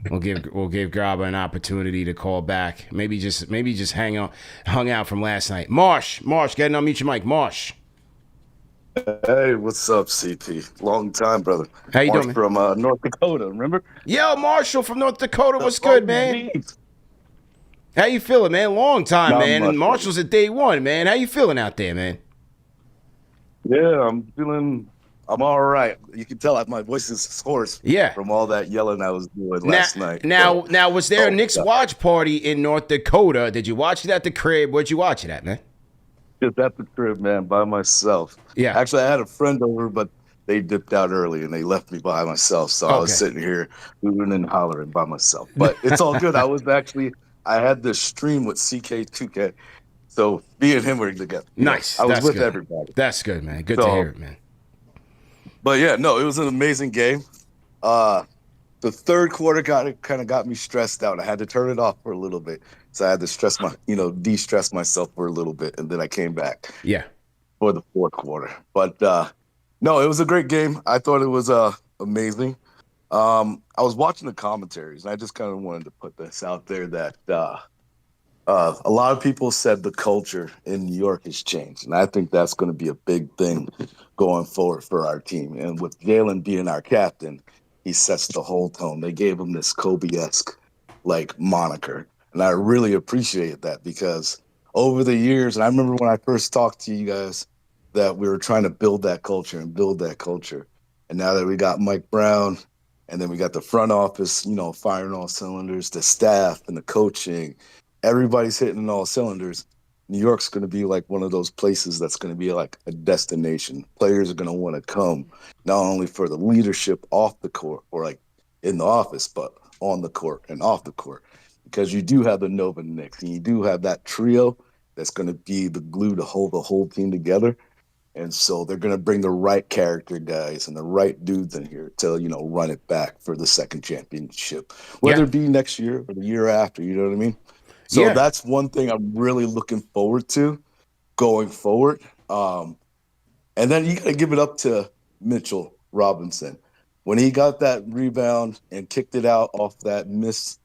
we'll give Graba an opportunity to call back. Maybe just hung out from last night. Marsh, get in, unmute your mic. Marsh. Hey, what's up, CT? Long time, brother. How you doing, man? From North Dakota, remember? Yo, Marshall from North Dakota. What's good, man? How you feeling, man? Long time, man. And Marshall's at day one, man. How you feeling out there, man? Yeah, I'm all right. You can tell my voice is hoarse from all that yelling I was doing last night. Now, was there a Knicks watch party in North Dakota? Did you watch it at the crib? Where'd you watch it at, man? Just at the crib, man, by myself. Yeah. Actually, I had a friend over, but they dipped out early and they left me by myself. So I was sitting here hooting and hollering by myself. But it's all good. I had this stream with CK2K. So me and him were together. Nice. I was with everybody. That's good, man. Good to hear it, man. But yeah, no, it was an amazing game. The third quarter kind of got me stressed out. I had to turn it off for a little bit. So I had to de-stress myself for a little bit, and then I came back. Yeah. For the fourth quarter. But no, it was a great game. I thought it was amazing. I was watching the commentaries, and I just kind of wanted to put this out there that a lot of people said the culture in New York has changed, and I think that's going to be a big thing going forward for our team. And with Jalen being our captain, he sets the whole tone. They gave him this Kobe-esque like moniker, and I really appreciate that because over the years, and I remember when I first talked to you guys that we were trying to build that culture and build that culture. And now that we got Mike Brown, and then we got the front office, firing all cylinders, the staff and the coaching, everybody's hitting on all cylinders. New York's going to be like one of those places that's going to be like a destination. Players are going to want to come not only for the leadership off the court or like in the office, but on the court and off the court, because you do have the Nova Knicks and you do have that trio that's going to be the glue to hold the whole team together. And so they're going to bring the right character guys and the right dudes in here to, run it back for the second championship, whether it be next year or the year after, you know what I mean? So that's one thing I'm really looking forward to going forward. And then you got to give it up to Mitchell Robinson. When he got that rebound and kicked it out off that missed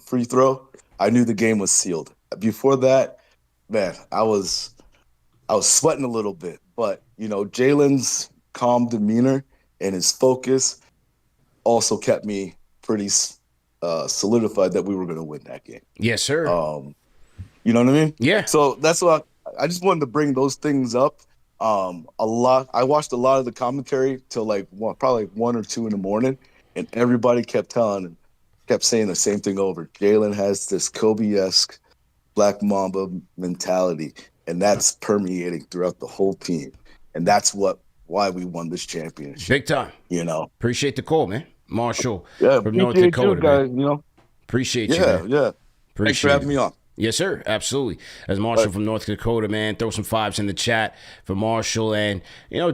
free throw, I knew the game was sealed. Before that, man, I was sweating a little bit. But, Jalen's calm demeanor and his focus also kept me pretty solidified that we were going to win that game. Yes, sir. You know what I mean? Yeah. So that's why I just wanted to bring those things up. I watched a lot of the commentary till probably 1 or 2 in the morning, and everybody kept saying the same thing over. Jalen has this Kobe-esque Black Mamba mentality, and that's permeating throughout the whole team. And that's why we won this championship. Big time. Appreciate the call, man. Marshall from North Dakota. Guys, Appreciate you. Yeah. Thanks for having me on. Yes, sir. Absolutely. As Marshall from North Dakota, man, throw some fives in the chat for Marshall. And,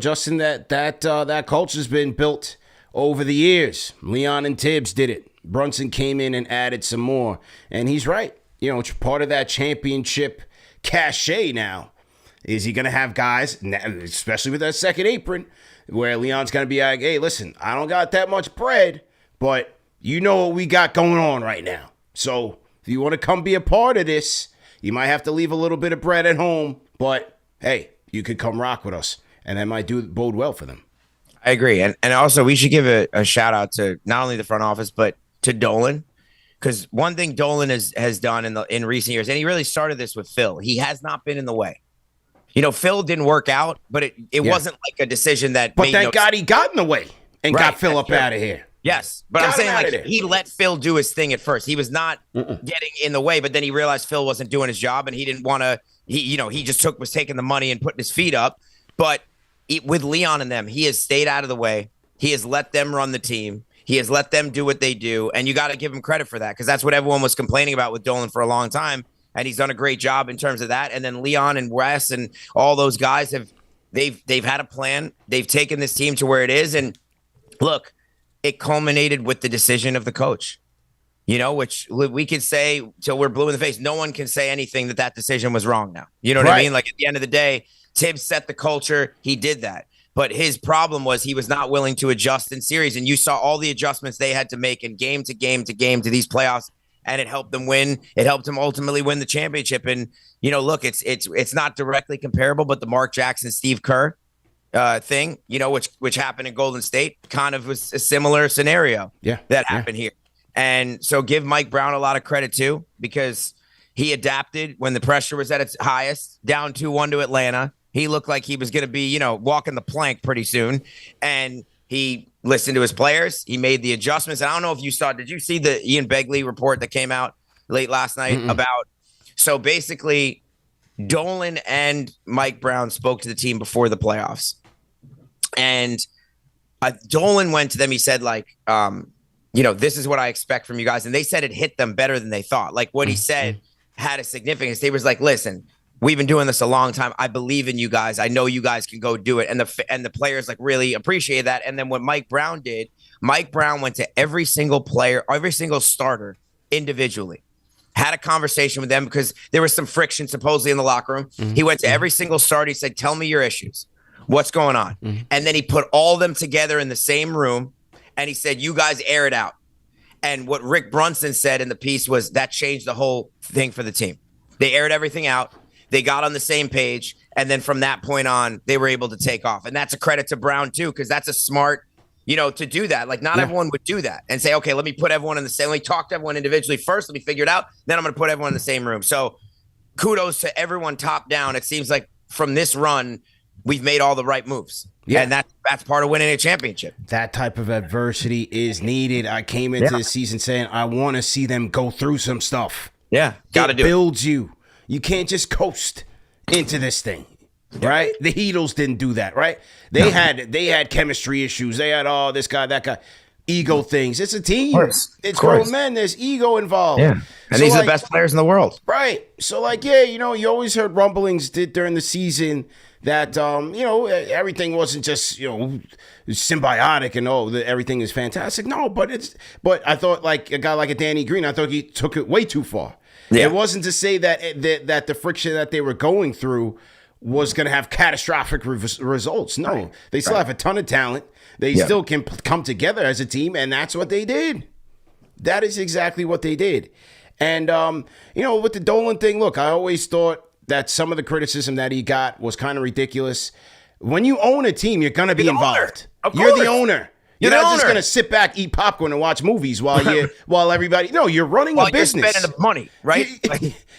Justin, that culture's been built over the years. Leon and Tibbs did it. Brunson came in and added some more. And he's right. It's part of that championship cachet now. Is he going to have guys, especially with that second apron, where Leon's going to be like, hey, listen, I don't got that much bread, but you know what we got going on right now. So if you want to come be a part of this, you might have to leave a little bit of bread at home, but hey, you could come rock with us, and that might bode well for them. I agree. And also we should give a shout out to not only the front office, but to Dolan. Because one thing Dolan has done in recent years, and he really started this with Phil, he has not been in the way. Phil didn't work out, but it wasn't like a decision that. But thank God he got in the way and got Phil up out of here. Yes, but I'm saying he let Phil do his thing at first. He was not getting in the way, but then he realized Phil wasn't doing his job, and he didn't want to. He just was taking the money and putting his feet up. But with Leon and them, he has stayed out of the way. He has let them run the team. He has let them do what they do, and you got to give him credit for that, because that's what everyone was complaining about with Dolan for a long time, and he's done a great job in terms of that. And then Leon and Wes and all those guys they've had a plan. They've taken this team to where it is, and look, it culminated with the decision of the coach. Which we could say till we're blue in the face. No one can say anything that decision was wrong now. You know what I mean? Like at the end of the day, Tibbs set the culture. He did that. But his problem was he was not willing to adjust in series. And you saw all the adjustments they had to make in game to game to game to these playoffs. And it helped them win. It helped them ultimately win the championship. And, look, it's not directly comparable, but the Mark Jackson, Steve Kerr thing, which happened in Golden State kind of was a similar scenario that happened here. And so give Mike Brown a lot of credit, too, because he adapted when the pressure was at its highest, down 2-1 to Atlanta. He looked like he was going to be, walking the plank pretty soon. And he listened to his players. He made the adjustments. And I don't know if you did you see the Ian Begley report that came out late last night about, so basically Dolan and Mike Brown spoke to the team before the playoffs. And Dolan went to them. He said, this is what I expect from you guys. And they said it hit them better than they thought. Like what he said had a significance. They was like, listen, we've been doing this a long time. I believe in you guys. I know you guys can go do it. And the players really appreciate that. And then what Mike Brown did, Mike Brown went to every single player, every single starter individually, had a conversation with them because there was some friction supposedly in the locker room. He went to every single starter. He said, tell me your issues. What's going on? And then he put all of them together in the same room and he said, you guys air it out. And what Rick Brunson said in the piece was that changed the whole thing for the team. They aired everything out. They got on the same page. And then from that point on, they were able to take off. And that's a credit to Brown, too, because that's a smart, to do that. Like, not everyone would do that and say, okay, let me put everyone in the same. Let me talk to everyone individually first. Let me figure it out. Then I'm going to put everyone in the same room. So kudos to everyone top down. It seems like from this run, we've made all the right moves. Yeah. And that's part of winning a championship. That type of adversity is needed. I came into the season saying I want to see them go through some stuff. Yeah, got to do it. It builds you. You can't just coast into this thing, right? The Heatles didn't do that, right? They had chemistry issues. They had this guy, that guy, ego things. It's a team. It's grown men. There's ego involved. Yeah, and these are the best players in the world, right? So, you always heard rumblings during the season that everything wasn't just symbiotic and everything is fantastic. No, but I thought like a guy like a Danny Green, I thought he took it way too far. Yeah. It wasn't to say that the friction that they were going through was going to have catastrophic results. No, they still have a ton of talent. They still can come together as a team, and that's what they did. That is exactly what they did. And with the Dolan thing, look, I always thought that some of the criticism that he got was kind of ridiculous. When you own a team, you're going to be involved. You're the owner. You're not just going to sit back, eat popcorn, and watch movies while everybody. No, you're running a business. You're spending the money, right?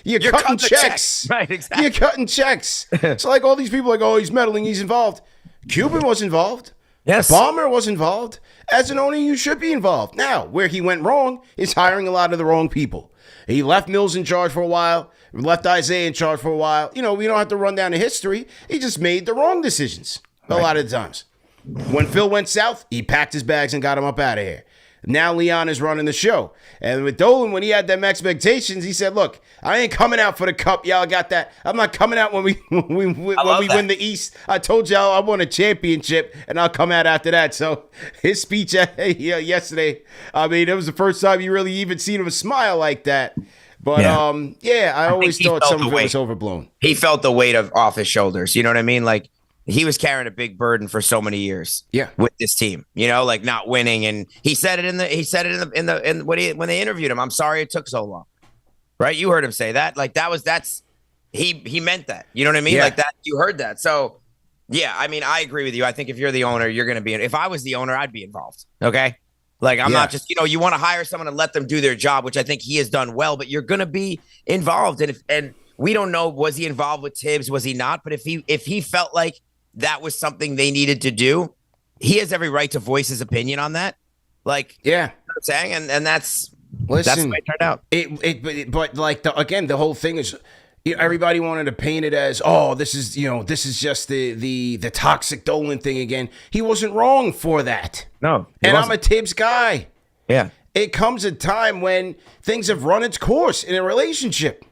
You're cutting checks. Right, exactly. You're cutting checks. So like all these people are like, oh, he's meddling, he's involved. Cuban was involved. Yes. Balmer was involved. As an owner, you should be involved. Now, where he went wrong is hiring a lot of the wrong people. He left Mills in charge for a while, left Isaiah in charge for a while. We don't have to run down the history. He just made the wrong decisions a lot of the times. When Phil went south, he packed his bags and got him up out of here. Now Leon is running the show. And with Dolan, when he had them expectations, he said, look, I ain't coming out for the cup. Y'all got that. I'm not coming out when we win the East. I told y'all I want a championship, and I'll come out after that. So his speech yesterday, I mean, it was the first time you really even seen him smile like that. But, I always thought some of it was overblown. He felt the weight off his shoulders. You know what I mean? Like, he was carrying a big burden for so many years. With this team, like not winning. And he said it when they interviewed him. I'm sorry it took so long. Right? You heard him say that. Like he meant that. You know what I mean? Like that. You heard that. So I mean, I agree with you. I think if you're the owner, you're going to be. If I was the owner, I'd be involved. Okay. Like I'm not just, you want to hire someone and let them do their job, which I think he has done well, but you're going to be involved. And we don't know, was he involved with Tibbs? Was he not? But if he felt like that was something they needed to do, he has every right to voice his opinion on that. Like, you know what I'm saying? And that's the way it turned out. But like the whole thing is, everybody wanted to paint it as, this is just the toxic Dolan thing again. He wasn't wrong for that. No. And I'm a Tibbs guy. Yeah. It comes a time when things have run its course in a relationship.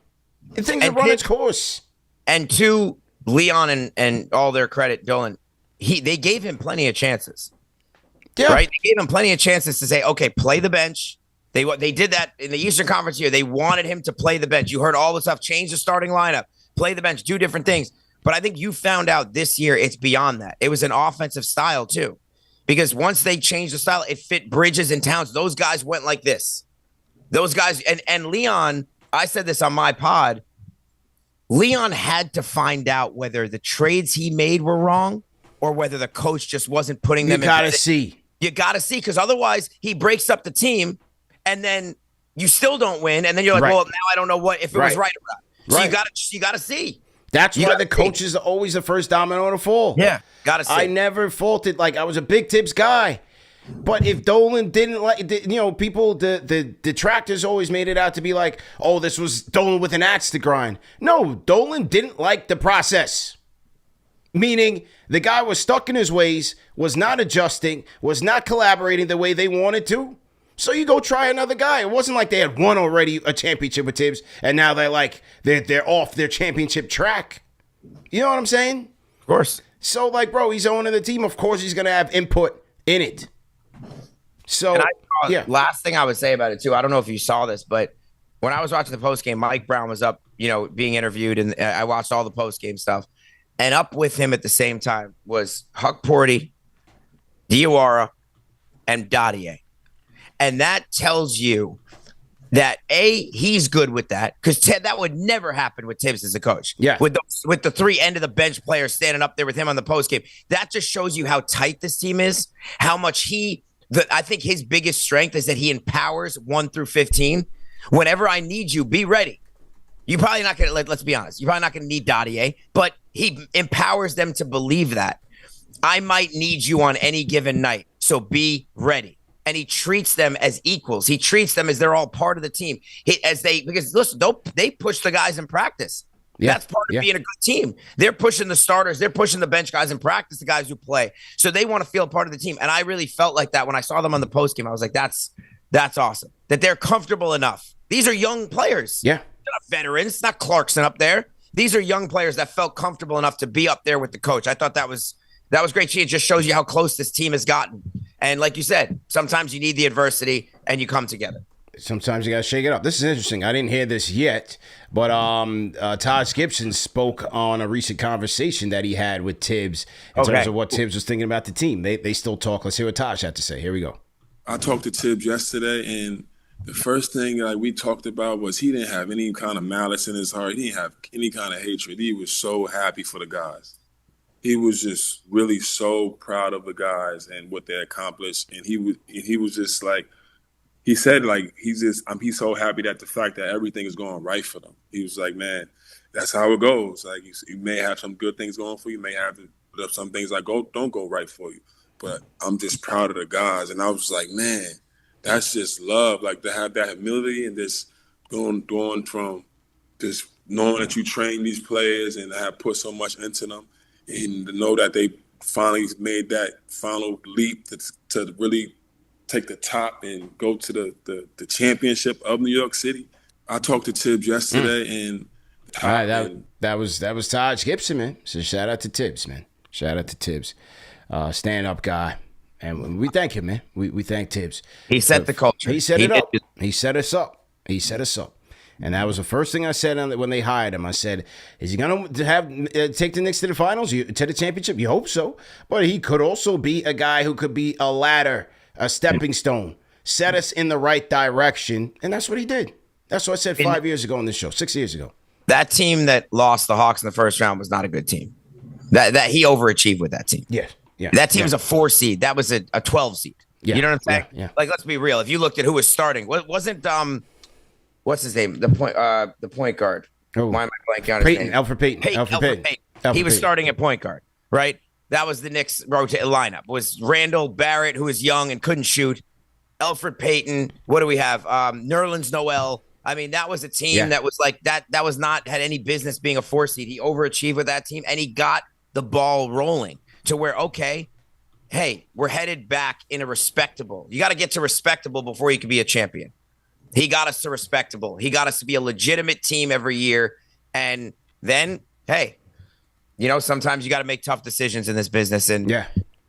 Things have run its course. And to Leon and all their credit, Dolan, they gave him plenty of chances. Yeah. Right? They gave him plenty of chances to say, okay, play the bench. They did that in the Eastern Conference here. They wanted him to play the bench. You heard all the stuff, change the starting lineup, play the bench, do different things. But I think you found out this year it's beyond that. It was an offensive style too. Because once they changed the style, it fit Bridges and Towns. Those guys went like this. Those guys, and Leon, I said this on my pod, Leon had to find out whether the trades he made were wrong or whether the coach just wasn't putting them in. You got to see. You got to see, because otherwise he breaks up the team and then you still don't win. And then you're like, well, now I don't know if it was right or not. So you got to see. That's why the coaches are always the first domino to fall. Yeah, got to see. I never faulted. Like, I was a big Tibbs guy. But if Dolan didn't like, people, the detractors always made it out to be like, oh, this was Dolan with an axe to grind. No, Dolan didn't like the process. Meaning the guy was stuck in his ways, was not adjusting, was not collaborating the way they wanted to. So you go try another guy. It wasn't like they had won already a championship with Tibbs, and now they're off their championship track. You know what I'm saying? Of course. So, like, bro, he's owning the team. Of course he's going to have input in it. So, last thing I would say about it, too, I don't know if you saw this, but when I was watching the postgame, Mike Brown was up, being interviewed, and I watched all the postgame stuff. And up with him at the same time was Huck Porty, Diawara, and Dottier. And that tells you that he's good with that, because that would never happen with Tibbs as a coach. Yeah, with the 3 end of the bench players standing up there with him on the post game. That just shows you how tight this team is. How much I think his biggest strength is that he empowers 1 through 15. Whenever I need you, be ready. You're probably not gonna let's be honest. You're probably not gonna need Dottier, but he empowers them to believe that I might need you on any given night, so be ready. And he treats them as equals. He treats them as they're all part of the team. Because listen, they push the guys in practice. Yeah, that's part of being a good team. They're pushing the starters. They're pushing the bench guys in practice, the guys who play. So they want to feel part of the team. And I really felt like that when I saw them on the post game. I was like, that's awesome. That they're comfortable enough. These are young players. Yeah. They're not veterans. Not Clarkson up there. These are young players that felt comfortable enough to be up there with the coach. I thought that was great. It just shows you how close this team has gotten. And like you said, sometimes you need the adversity and you come together. Sometimes you got to shake it up. This is interesting. I didn't hear this yet, but Taj Gibson spoke on a recent conversation that he had with Tibbs in terms of what Tibbs was thinking about the team. They still talk. Let's hear what Taj had to say. Here we go. I talked to Tibbs yesterday, and the first thing we talked about was he didn't have any kind of malice in his heart. He didn't have any kind of hatred. He was so happy for the guys. He was just really so proud of the guys and what they accomplished. And he was just like, he said, like, he's so happy that the fact that everything is going right for them. He was like, man, that's how it goes. Like, you may have some good things going for you. You may have some things that don't go right for you. But I'm just proud of the guys. And I was like, man, that's just love. Like, to have that humility and this going from just knowing that you train these players and have put so much into them, and to know that they finally made that final leap to really take the top and go to the championship of New York City. I talked to Tibbs yesterday, and all right, that was Taj Gibson, man. So shout out to Tibbs, man. Shout out to Tibbs, stand up guy, and we thank him, man. We thank Tibbs. He set the culture. He set it up. He set us up. He set us up. And that was the first thing I said when they hired him. I said, is he going to take the Knicks to the finals, to the championship? You hope so. But he could also be a guy who could be a ladder, a stepping stone, set us in the right direction. And that's what he did. That's what I said 5 years ago on this show, 6 years ago. That team that lost the Hawks in the first round was not a good team. That he overachieved with that team. Yeah. That team was a 4 seed. That was a 12 seed. Yeah. You know what I'm saying? Yeah. Like, let's be real. If you looked at who was starting, wasn't what's his name? The point guard. Oh. Why am I blanking on his name? Alfred Payton. He was starting at point guard, right? That was the Knicks lineup. Was Randall Barrett, who was young and couldn't shoot. Alfred Payton. What do we have? Nerlens Noel. I mean, that was a team that was like that. That was not had any business being a 4 seed. He overachieved with that team, and he got the ball rolling to where, okay, hey, we're headed back in a respectable. You got to get to respectable before you can be a champion. He got us to respectable. He got us to be a legitimate team every year. And then, hey, sometimes you got to make tough decisions in this business. And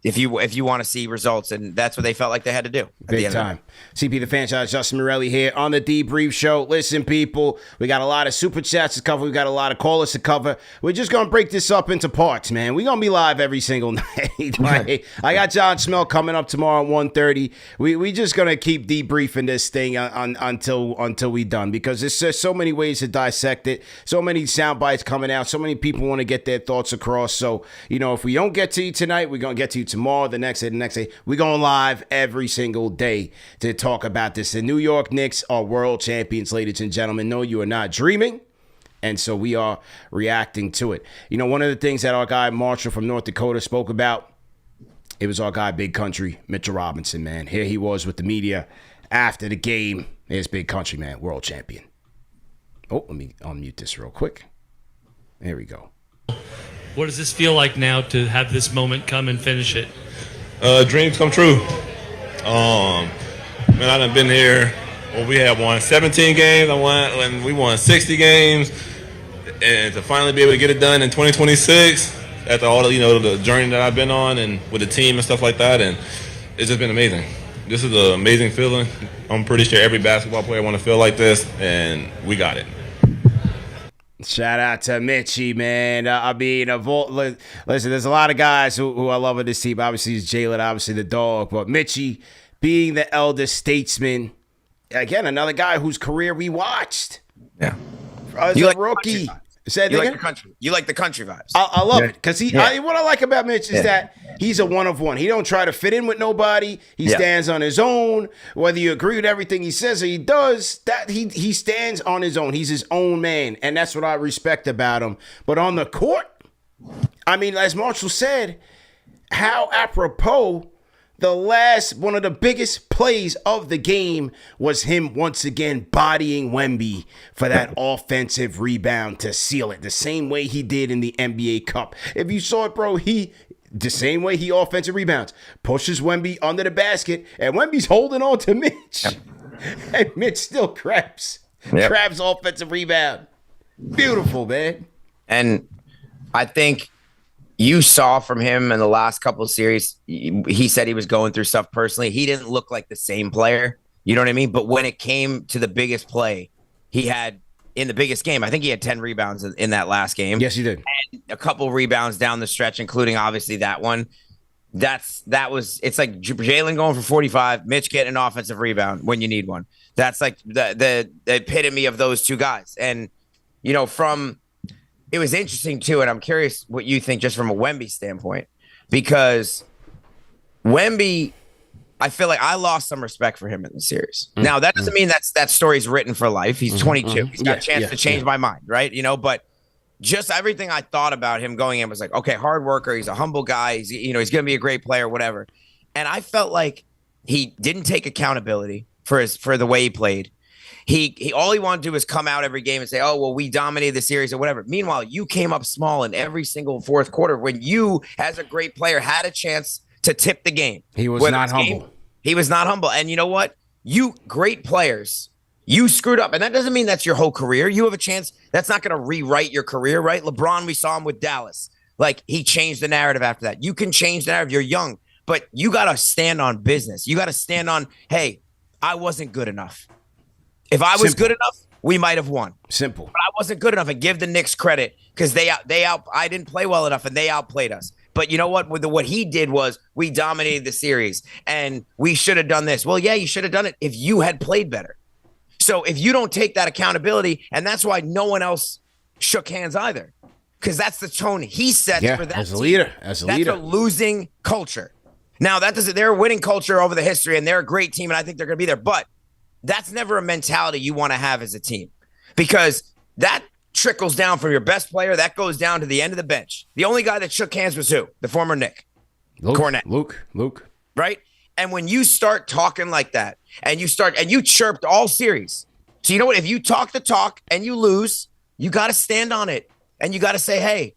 if you want to see results, and that's what they felt like they had to do. Big time. CP the Fanchise, Justin Morelli here on the Debrief Show. Listen, people, we got a lot of super chats to cover. We got a lot of callers to cover. We're just going to break this up into parts, man. We're going to be live every single night. Right? I got John Smell coming up tomorrow at 1:30. We just going to keep debriefing this thing until we done, because there's so many ways to dissect it. So many sound bites coming out. So many people want to get their thoughts across. So, if we don't get to you tonight, we're going to get to you tomorrow, the next day. We're going live every single day to talk about this. The New York Knicks are world champions, ladies and gentlemen. No, you are not dreaming. And so we are reacting to it. One of the things that our guy Marshall from North Dakota spoke about, it was our guy Big Country, Mitchell Robinson, man. Here he was with the media after the game. Here's Big Country, man, world champion. Oh, let me unmute this real quick. There we go. What does this feel like now to have this moment come and finish it? Dreams come true. Man, I done been here. Well, we have won 17 games. We won 60 games, and to finally be able to get it done in 2026 after all the journey that I've been on and with the team and stuff like that, and it's just been amazing. This is an amazing feeling. I'm pretty sure every basketball player want to feel like this, and we got it. Shout out to Mitchie, man. Listen, there's a lot of guys who I love on this team. Obviously, it's Jalen, obviously the dog. But Mitchie, being the elder statesman. Again, another guy whose career we watched. Yeah. As You a like rookie. You like the country. You like the country vibes. I love it because what I like about Mitch is that he's a one of one. He don't try to fit in with nobody. He stands on his own. Whether you agree with everything he says or he does, that he stands on his own. He's his own man, and that's what I respect about him. But on the court, I mean, as Marshall said, how apropos. One of the biggest plays of the game was him once again bodying Wemby for that offensive rebound to seal it, the same way he did in the NBA Cup. If you saw it, bro, the same way he offensive rebounds, pushes Wemby under the basket, and Wemby's holding on to Mitch. Yep. And Mitch still grabs offensive rebound. Beautiful, man. And I think you saw from him in the last couple of series, he said he was going through stuff personally. He didn't look like the same player. You know what I mean? But when it came to the biggest play, he had in the biggest game, I think he had 10 rebounds in that last game. Yes, he did. And a couple rebounds down the stretch, including obviously that one. It's like Jalen going for 45, Mitch getting an offensive rebound when you need one. That's like the epitome of those two guys. And, you know, it was interesting, too, and I'm curious what you think just from a Wemby standpoint, because Wemby, I feel like I lost some respect for him in the series. Mm-hmm. Now, that doesn't mean that story's written for life. He's 22. Mm-hmm. He's got a chance to change my mind, right? You know, but just everything I thought about him going in was like, okay, hard worker. He's a humble guy. He's going to be a great player, whatever. And I felt like he didn't take accountability for the way he played. He all he wanted to do was come out every game and say, oh, well, we dominated the series or whatever. Meanwhile, you came up small in every single fourth quarter when you, as a great player, had a chance to tip the game. He was not humble. He was not humble. And you know what? You great players, you screwed up. And that doesn't mean that's your whole career. You have a chance. That's not going to rewrite your career, right? LeBron, we saw him with Dallas. Like, he changed the narrative after that. You can change the narrative. You're young. But you got to stand on business. You got to stand on, hey, I wasn't good enough. If I was good enough, we might have won. Simple. But I wasn't good enough, and give the Knicks credit because I didn't play well enough and they outplayed us. But you know what? What he did was we dominated the series and we should have done this. Well, yeah, you should have done it if you had played better. So if you don't take that accountability, and that's why no one else shook hands either, because that's the tone he sets for that as a leader. That's a losing culture. Now they're a winning culture over the history, and they're a great team, and I think they're going to be there. But that's never a mentality you want to have as a team, because that trickles down from your best player. That goes down to the end of the bench. The only guy that shook hands was who? The former Knick. Cornette. Luke. Right? And when you start talking like that, and you chirped all series. So you know what? If you talk the talk and you lose, you got to stand on it. And you got to say, hey,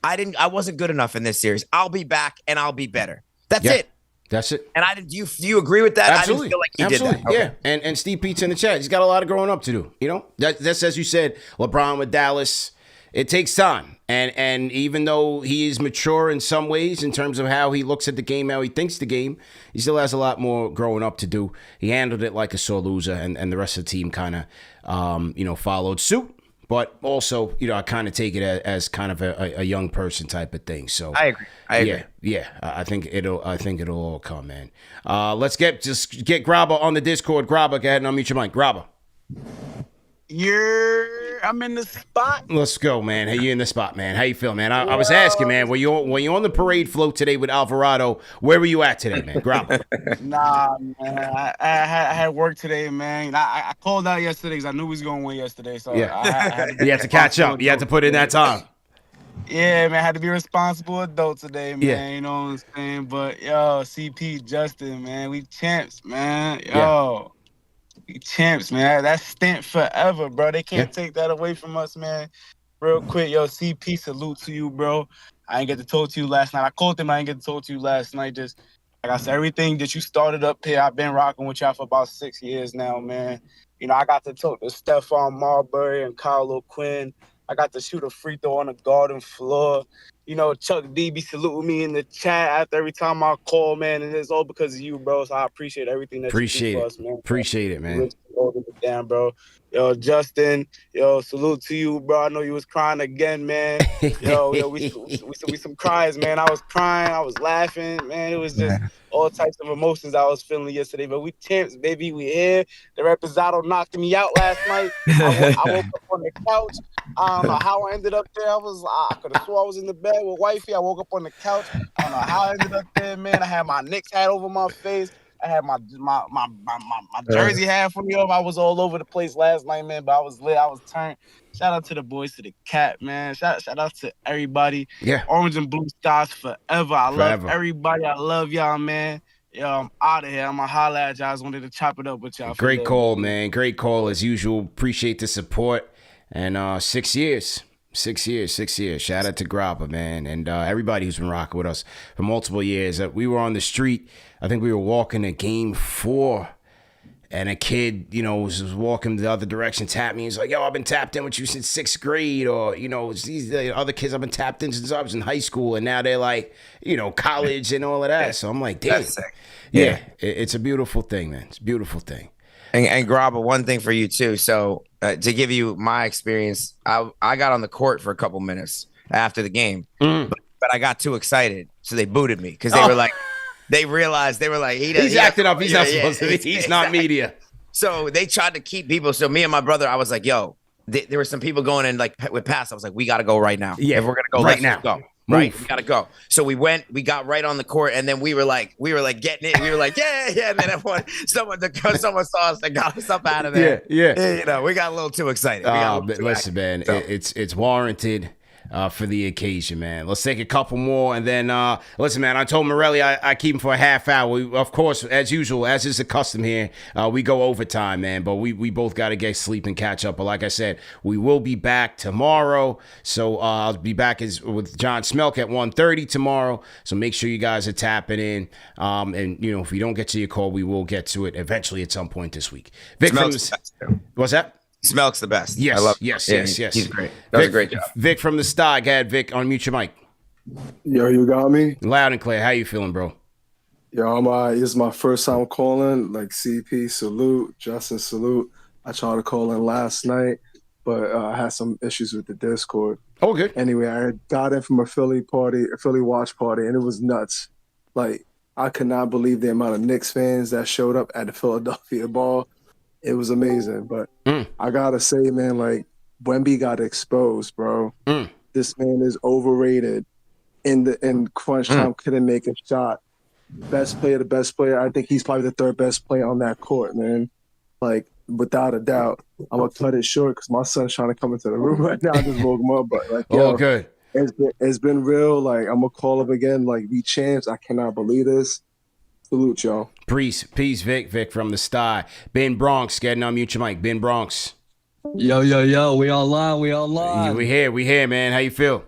I wasn't good enough in this series. I'll be back and I'll be better. That's it. That's it. And do you agree with that? Absolutely. I didn't feel like he did that. Okay. Yeah. And Steve Pete's in the chat. He's got a lot of growing up to do. You know, that's as you said, LeBron with Dallas. It takes time. And even though he is mature in some ways in terms of how he looks at the game, how he thinks the game, he still has a lot more growing up to do. He handled it like a sore loser, and the rest of the team kind of, followed suit. But also, I kind of take it as kind of a young person type of thing. So I agree. Yeah. I think it'll all come, man. Let's get Grabba on the Discord. Grabba, go ahead and unmute your mic. Grabba. I'm in the spot. Let's go, man. Hey, you in the spot, man. How you feel, man? I was asking, man. Were you on the parade float today with Alvarado? Where were you at today, man? Grabba. Nah, man. I had work today, man. I called out yesterday because I knew we was going to win yesterday. So yeah, you had to catch up. You had to put in that time. Yeah, man. I had to be a responsible adult today, man. Yeah. You know what I'm saying? But CP, Justin, man, we champs, man. Yo. Champs, man. That stint forever, bro. They can't take that away from us, man. Real quick, CP, salute to you, bro. I ain't get to talk to you last night. I called him. I ain't get to talk to you last night. Just like I said, everything that you started up here, I've been rocking with y'all for about 6 years now, man. I got to talk to Stephon Marbury and Kyle O'Quinn. I got to shoot a free throw on the garden floor. Chuck D be saluting me in the chat after every time I call, man, and it's all because of you, bro. So I appreciate everything that you do for us, man. Appreciate it, man. down, bro. Yo, Justin, salute to you, bro. I know you was crying again, man. We some cries, man. I was crying, I was laughing, man. It was just all types of emotions I was feeling yesterday. But we champs, baby. We here. The Reposado knocked me out last night. I woke up on the couch. I don't know how I ended up there. I could have swore I was in the bed with wifey. I woke up on the couch. I don't know how I ended up there, man. I had my Knicks hat over my face. I had my jersey hat for me up. I was all over the place last night, man. But I was lit. I was turned. Shout out to the boys, to the cat, man. Shout out to everybody. Yeah. Orange and blue skies forever. I love everybody. I love y'all, man. Yo, I'm out of here. I'm gonna holler at y'all. I just wanted to chop it up with y'all. Great call, man. Great call as usual. Appreciate the support. And 6 years. 6 years. Shout out to Grappa, man, and everybody who's been rocking with us for multiple years. We were on the street. I think we were walking to Game 4, and a kid, was walking the other direction, tapped me. He's like, "Yo, I've been tapped in with you since 6th grade," or it's these the other kids I've been tapped in since I was in high school, and now they're like, college and all of that. So I'm like, damn, yeah, it's a beautiful thing, man. It's a beautiful thing. And Graba, one thing for you too. So to give you my experience, I got on the court for a couple minutes after the game, but I got too excited, so they booted me because they were like, they realized he's acting up. He's not supposed to be. He's not media. So they tried to keep people. So me and my brother, I was like, yo, there were some people going in like with pass. I was like, we got to go right now. Yeah, if we're gonna go right now, go. Right, we gotta go. So we got right on the court, and then we were like getting it. We were like, yeah. And then someone saw us and got us up out of there. Yeah. We got a little too excited. Listen, man, it's warranted. For the occasion, man. Let's take a couple more, and then listen, man. I told Morelli I keep him for a half hour. Of course, as usual, as is the custom here, we go overtime, man. But we both got to get sleep and catch up. But like I said, we will be back tomorrow. So I'll be back with John Smelk at 1:30 tomorrow. So make sure you guys are tapping in. And if we don't get to your call, we will get to it eventually at some point this week. Vic, what's that? Smelk's the best. Yes, I love yes. He's great. That was a great job. Vic from the Star. Go ahead, Vic. Unmute your mic. Yo, you got me? Loud and clear. How you feeling, bro? Yo, this is my first time calling. Like, CP, salute. Justin, salute. I tried to call in last night, but I had some issues with the Discord. Oh, good. Anyway, I got in from a Philly watch party, and it was nuts. Like, I could not believe the amount of Knicks fans that showed up at the Philadelphia ball. It was amazing, but I gotta say, man, like Wemby got exposed, bro. This man is overrated. In crunch time, couldn't make a shot. Best player. I think he's probably the third best player on that court, man. Like without a doubt. I'm gonna cut it short because my son's trying to come into the room right now. I just woke him up, but like, good. It's been real. Like I'm gonna call him again. Like we champs. I cannot believe this. Salute, y'all. Peace, Vic from the Star. Ben Bronx, getting on mute your mic. Ben Bronx. Yo. We online. We here, man. How you feel?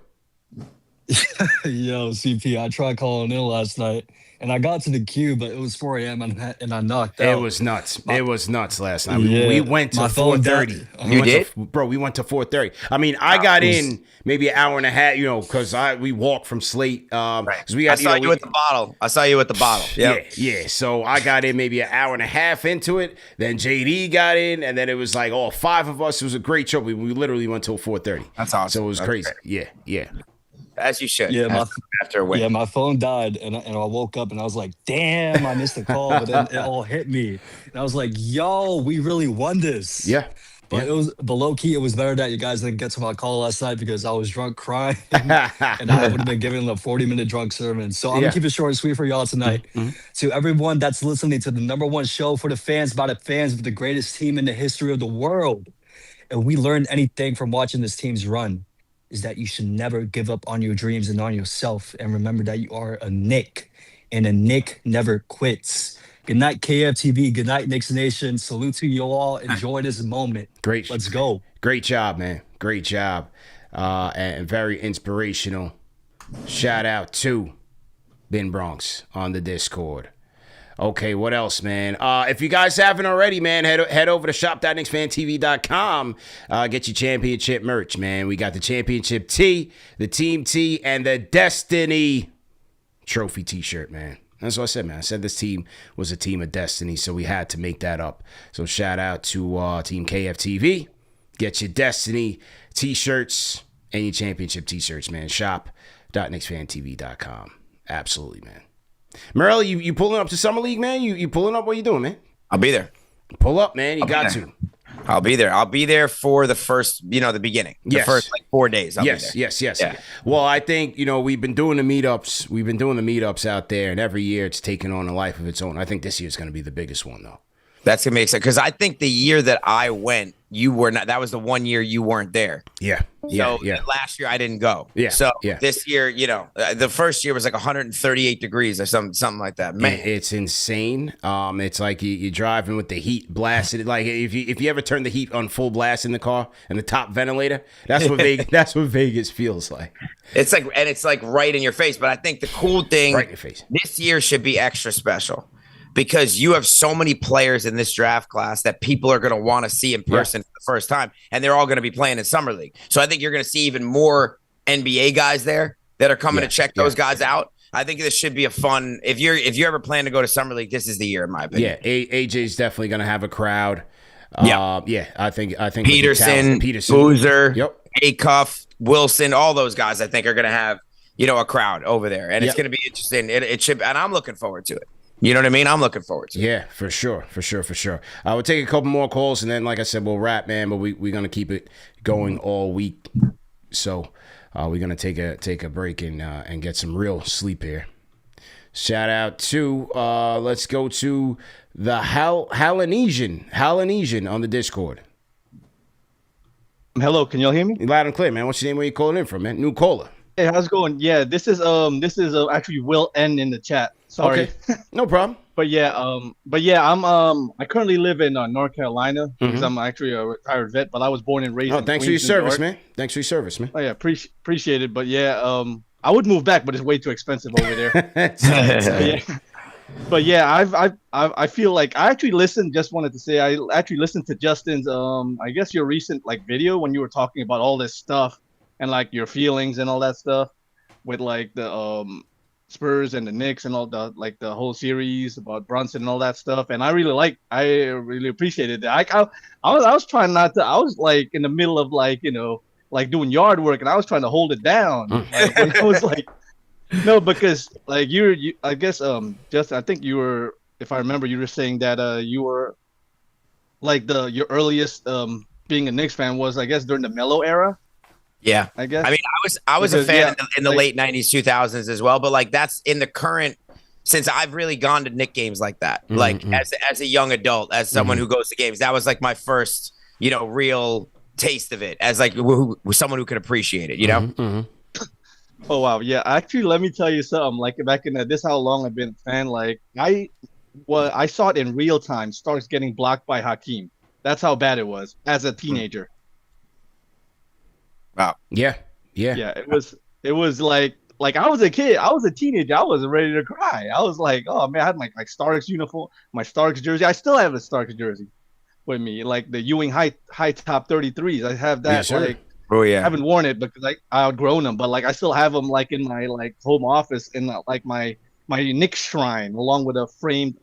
Yo, CP, I tried calling in last night, and I got to the queue, but it was 4 a.m. and I knocked out. It was nuts. It was nuts last night. We went to 4:30. You did? Bro, we went to 4:30. I mean, I got in maybe an hour and a half, because we walked from Slate. We got, I saw you with the bottle. Yeah. So I got in maybe an hour and a half into it. Then JD got in, and then it was like all 5 of us. It was a great show. We literally went till 4:30. That's awesome. So it was crazy. Great. Yeah. As you should. Yeah, after a win. Yeah, my phone died, and I woke up, and I was like, damn, I missed the call, but then it all hit me. And I was like, yo, we really won this. Yeah. But but low key, it was better that you guys didn't get to my call last night because I was drunk crying, and I would have been given a 40-minute drunk sermon. So I'm gonna keep it short and sweet for y'all tonight. To everyone that's listening to the #1 show for the fans, by the fans, with the greatest team in the history of the world, and we learned anything from watching this team's run, is that you should never give up on your dreams and on yourself. And remember that you are a Knick, and a Knick never quits. Good night, KFTV. Good night, Knicks Nation. Salute to you all. Enjoy this moment. Great. Let's go. Great job, man. Great job. And very inspirational. Shout out to Ben Bronx on the Discord. Okay, what else, man? If you guys haven't already, man, head over to shop.KnicksFanTV.com. Get your championship merch, man. We got the championship tee, the team tee, and the Destiny trophy t-shirt, man. That's what I said, man. I said this team was a team of destiny, so we had to make that up. So shout out to Team KFTV. Get your Destiny t-shirts and your championship t-shirts, man. Shop.KnicksFanTV.com. Absolutely, man. Morelli, you pulling up to Summer League, man? You pulling up? What you doing, man? I'll be there. Pull up, man. You got to. I'll be there. I'll be there for the first, the beginning. The first 4 days. I'll be there. Yes. Yeah. Well, I think, we've been doing the meetups. We've been doing the meetups out there, and every year it's taken on a life of its own. I think this year's going to be the biggest one, though. That's going to make sense. Because I think the year that I went, you were not. That was the 1 year you weren't there. Yeah. So last year I didn't go. Yeah. So this year, the first year was like 138 degrees or something like that. Man, it's insane. It's like you're driving with the heat blasted. Like if you ever turn the heat on full blast in the car and the top ventilator, that's what Vegas feels like. It's like right in your face. But I think the cool thing right in your face. This year should be extra special. Because you have so many players in this draft class that people are going to want to see in person for the first time, and they're all going to be playing in Summer League. So I think you're going to see even more NBA guys there that are coming to check those guys out. I think this should be a fun. If you ever plan to go to Summer League, this is the year, in my opinion. Yeah, AJ's definitely going to have a crowd. I think Peterson, Boozer, Acuff, Wilson, all those guys I think are going to have a crowd over there, and it's going to be interesting. It should, and I'm looking forward to it. You know what I mean? I'm looking forward to it. Yeah, for sure. I will take a couple more calls, and then, like I said, we'll wrap, man. But we're going to keep it going all week. So we're going to take a break and get some real sleep here. Shout out to, let's go to the Halanesian on the Discord. Hello, can y'all hear me? Loud and clear, man. What's your name? Where you calling in from, man? New caller. Hey, how's it going? Yeah, this is actually Will N in the chat. Sorry. Okay. No problem. but I'm I currently live in North Carolina because I'm actually a retired vet, but I was born and raised in thanks Queens, for your service, man. Thanks for your service, man. Oh yeah, appreciate it. But yeah, I would move back, but it's way too expensive over there. I feel like I actually listened. Just wanted to say I actually listened to Justin's I guess your recent video when you were talking about all this stuff and your feelings and all that stuff with the Spurs and the Knicks and all the the whole series about Brunson and all that stuff. And I really appreciated that. I was trying not to. I was in the middle of doing yard work, and I was trying to hold it down. When I was no, because you I guess Justin, I think you were, if I remember, you were saying that you were your earliest being a Knicks fan was, I guess, during the Melo era. Yeah, I guess. I mean, I was a fan in the late 90s, 2000s as well. But that's in the current, since I've really gone to Knick games like that, as a young adult, as someone who goes to games, that was my first, real taste of it as someone who could appreciate it, Oh wow, yeah. Actually, let me tell you something. Back in this, how long I've been a fan. I saw it in real time. Starks getting blocked by Hakeem. That's how bad it was as a teenager. Wow. Yeah. It was like I was a kid. I was a teenager. I was ready to cry. I was like, oh man, I had my Starks uniform, my Starks jersey. I still have a Starks jersey with me, the Ewing high top 33s. I have that. Yes, oh yeah. I haven't worn it because I outgrown them, but I still have them in my home office in my Knicks shrine, along with a framed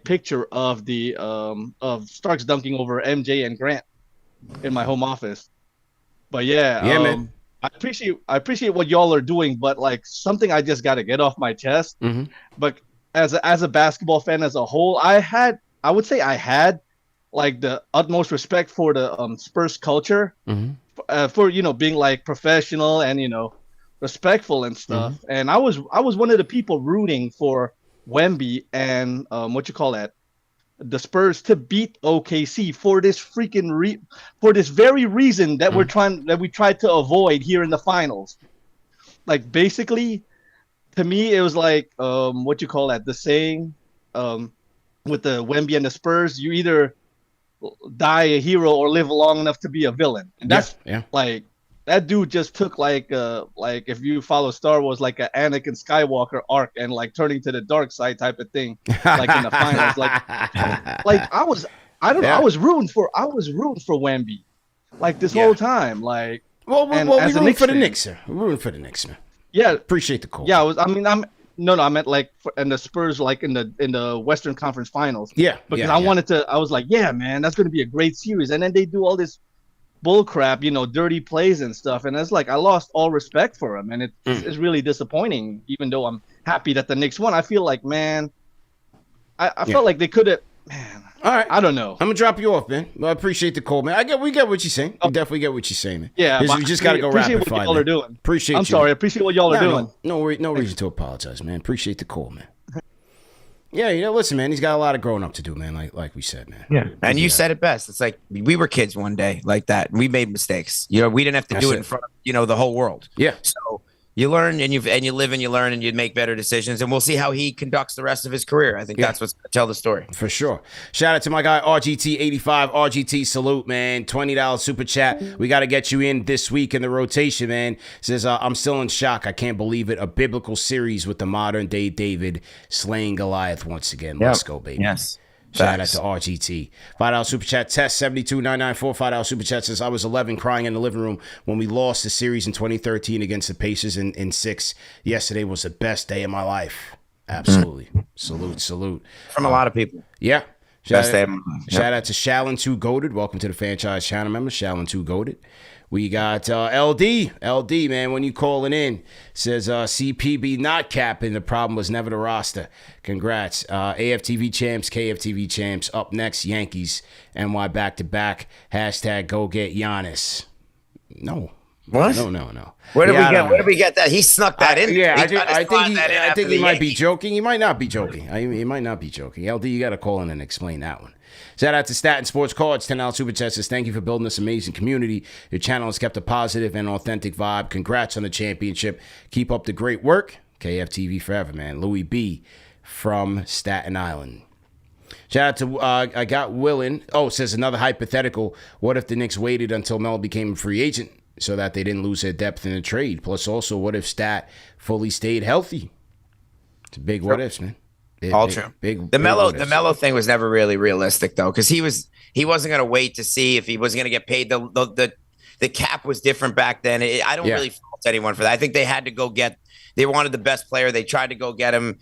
picture of the of Starks dunking over MJ and Grant in my home office. But man. I appreciate what y'all are doing, but something I just got to get off my chest. But as a basketball fan as a whole, I would say I had the utmost respect for the Spurs culture, for being professional and respectful and stuff. And I was one of the people rooting for Wemby and the Spurs to beat OKC for this for this very reason that we tried to avoid here in the finals. Basically, to me, it was the saying with the Wemby and the Spurs: you either die a hero or live long enough to be a villain. And that's that dude just took if you follow Star Wars, an Anakin Skywalker arc and turning to the dark side type of thing, in the finals. I was rooting for Wemby, this whole time. Well, we rooting for the Knicks, sir. We're rooting for the Knicks, man. Yeah, appreciate the call. Yeah, I'm No, I meant like and the Spurs like in the Western Conference Finals. Yeah, because I was like, yeah, man, that's going to be a great series. And then they do all this bull crap, dirty plays and stuff, and it's like I lost all respect for him, and it's really disappointing. Even though I'm happy that the Knicks won, I feel like, man, I felt like they could have. Man, all right, I don't know. I'm gonna drop you off, man. I appreciate the call, man. We get what you're saying. We definitely get what you're saying, man. Yeah, we just gotta go rapid fire. Y'all are doing. Appreciate. I'm sorry. I appreciate what y'all are doing. No reason to apologize, man. Appreciate the call, man. Yeah, listen, man. He's got a lot of growing up to do, man. Like we said, man. Yeah, and you said it best. It's like we were kids one day, like that. We made mistakes. We didn't have to do it in front of the whole world. Yeah. So you learn and you live and you learn and you make better decisions, and we'll see how he conducts the rest of his career. I think that's what's tell the story for sure. Shout out to my guy RGT85. RGT salute, man. $20 super chat. We got to get you in this week in the rotation, man. Says I'm still in shock. I can't believe it. A biblical series with the modern day David slaying Goliath once again. Let's go, baby. Yes. Shout out to RGT. $5 super chat. Test 72994. $5 super chat says I was 11 crying in the living room when we lost the series in 2013 against the Pacers in 6. Yesterday was the best day of my life. Absolutely. Salute. From a lot of people. Yeah. Best day of my life. Shout out to Shallon2 Goated. Welcome to the Fanchise channel member. Shallon2 Goated. We got LD. LD, man, when you calling in, says CPB not capping. The problem was never the roster. Congrats. AFTV champs, KFTV champs. Up next, Yankees. NY back-to-back. Hashtag go get Giannis. No. What? No. Where did we get that? He snuck that in. Yeah, I think he might be joking. He might not be joking. He might not be joking. LD, you got to call in and explain that one. Shout out to Staten Sports Cards, $10 super chat says, thank you for building this amazing community. Your channel has kept a positive and authentic vibe. Congrats on the championship. Keep up the great work. KFTV forever, man. Louis B. from Staten Island. Shout out to I got Willin. Says another hypothetical. What if the Knicks waited until Melo became a free agent so that they didn't lose their depth in the trade? Plus, also, what if Stat fully stayed healthy? It's a big what ifs, man. All true. The Melo thing was never really realistic though, because he wasn't going to wait to see if he was going to get paid. The cap was different back then. I don't really fault anyone for that. I think they had to go get. They wanted the best player. They tried to go get him.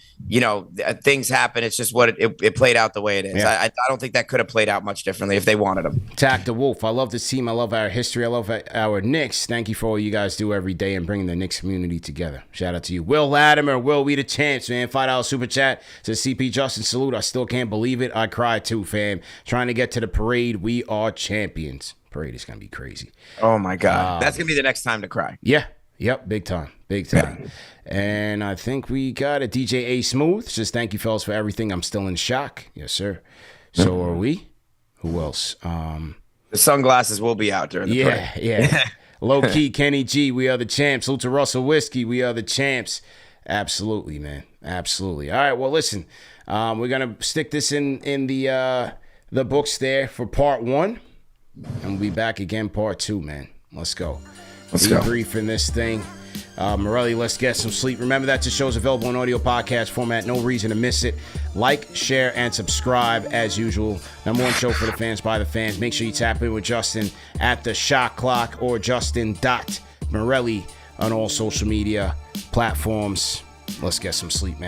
Things happen. It's just what it played out the way it is. Yeah. I don't think that could have played out much differently if they wanted him. Tack the Wolf. I love this team. I love our history. I love our Knicks. Thank you for all you guys do every day and bringing the Knicks community together. Shout out to you. Will Latimer. Will, we the champs, man. $5 super chat. Says CP Justin, salute. I still can't believe it. I cried too, fam. Trying to get to the parade. We are champions. Parade is going to be crazy. Oh, my God. That's going to be the next time to cry. Yeah. Yep. Big time. Yeah. And I think we got a DJ A Smooth. Says, thank you, fellas, for everything. I'm still in shock. Yes, sir. So are we. Who else? The sunglasses will be out during the parade. Yeah. Low key, Kenny G. We are the champs. Salute to Russell Whiskey. We are the champs. Absolutely, man. Absolutely. All right. Well, listen. We're gonna stick this in the books there for part 1, and we'll be back again part 2, man. Let's go. Debriefing this thing. Morelli, let's get some sleep. Remember that the show's available in audio podcast format. No reason to miss it. Like, share, and subscribe as usual. Number 1 show for the fans by the fans. Make sure you tap in with Justin at the Shot Clock or Justin.Morelli on all social media platforms. Let's get some sleep, man.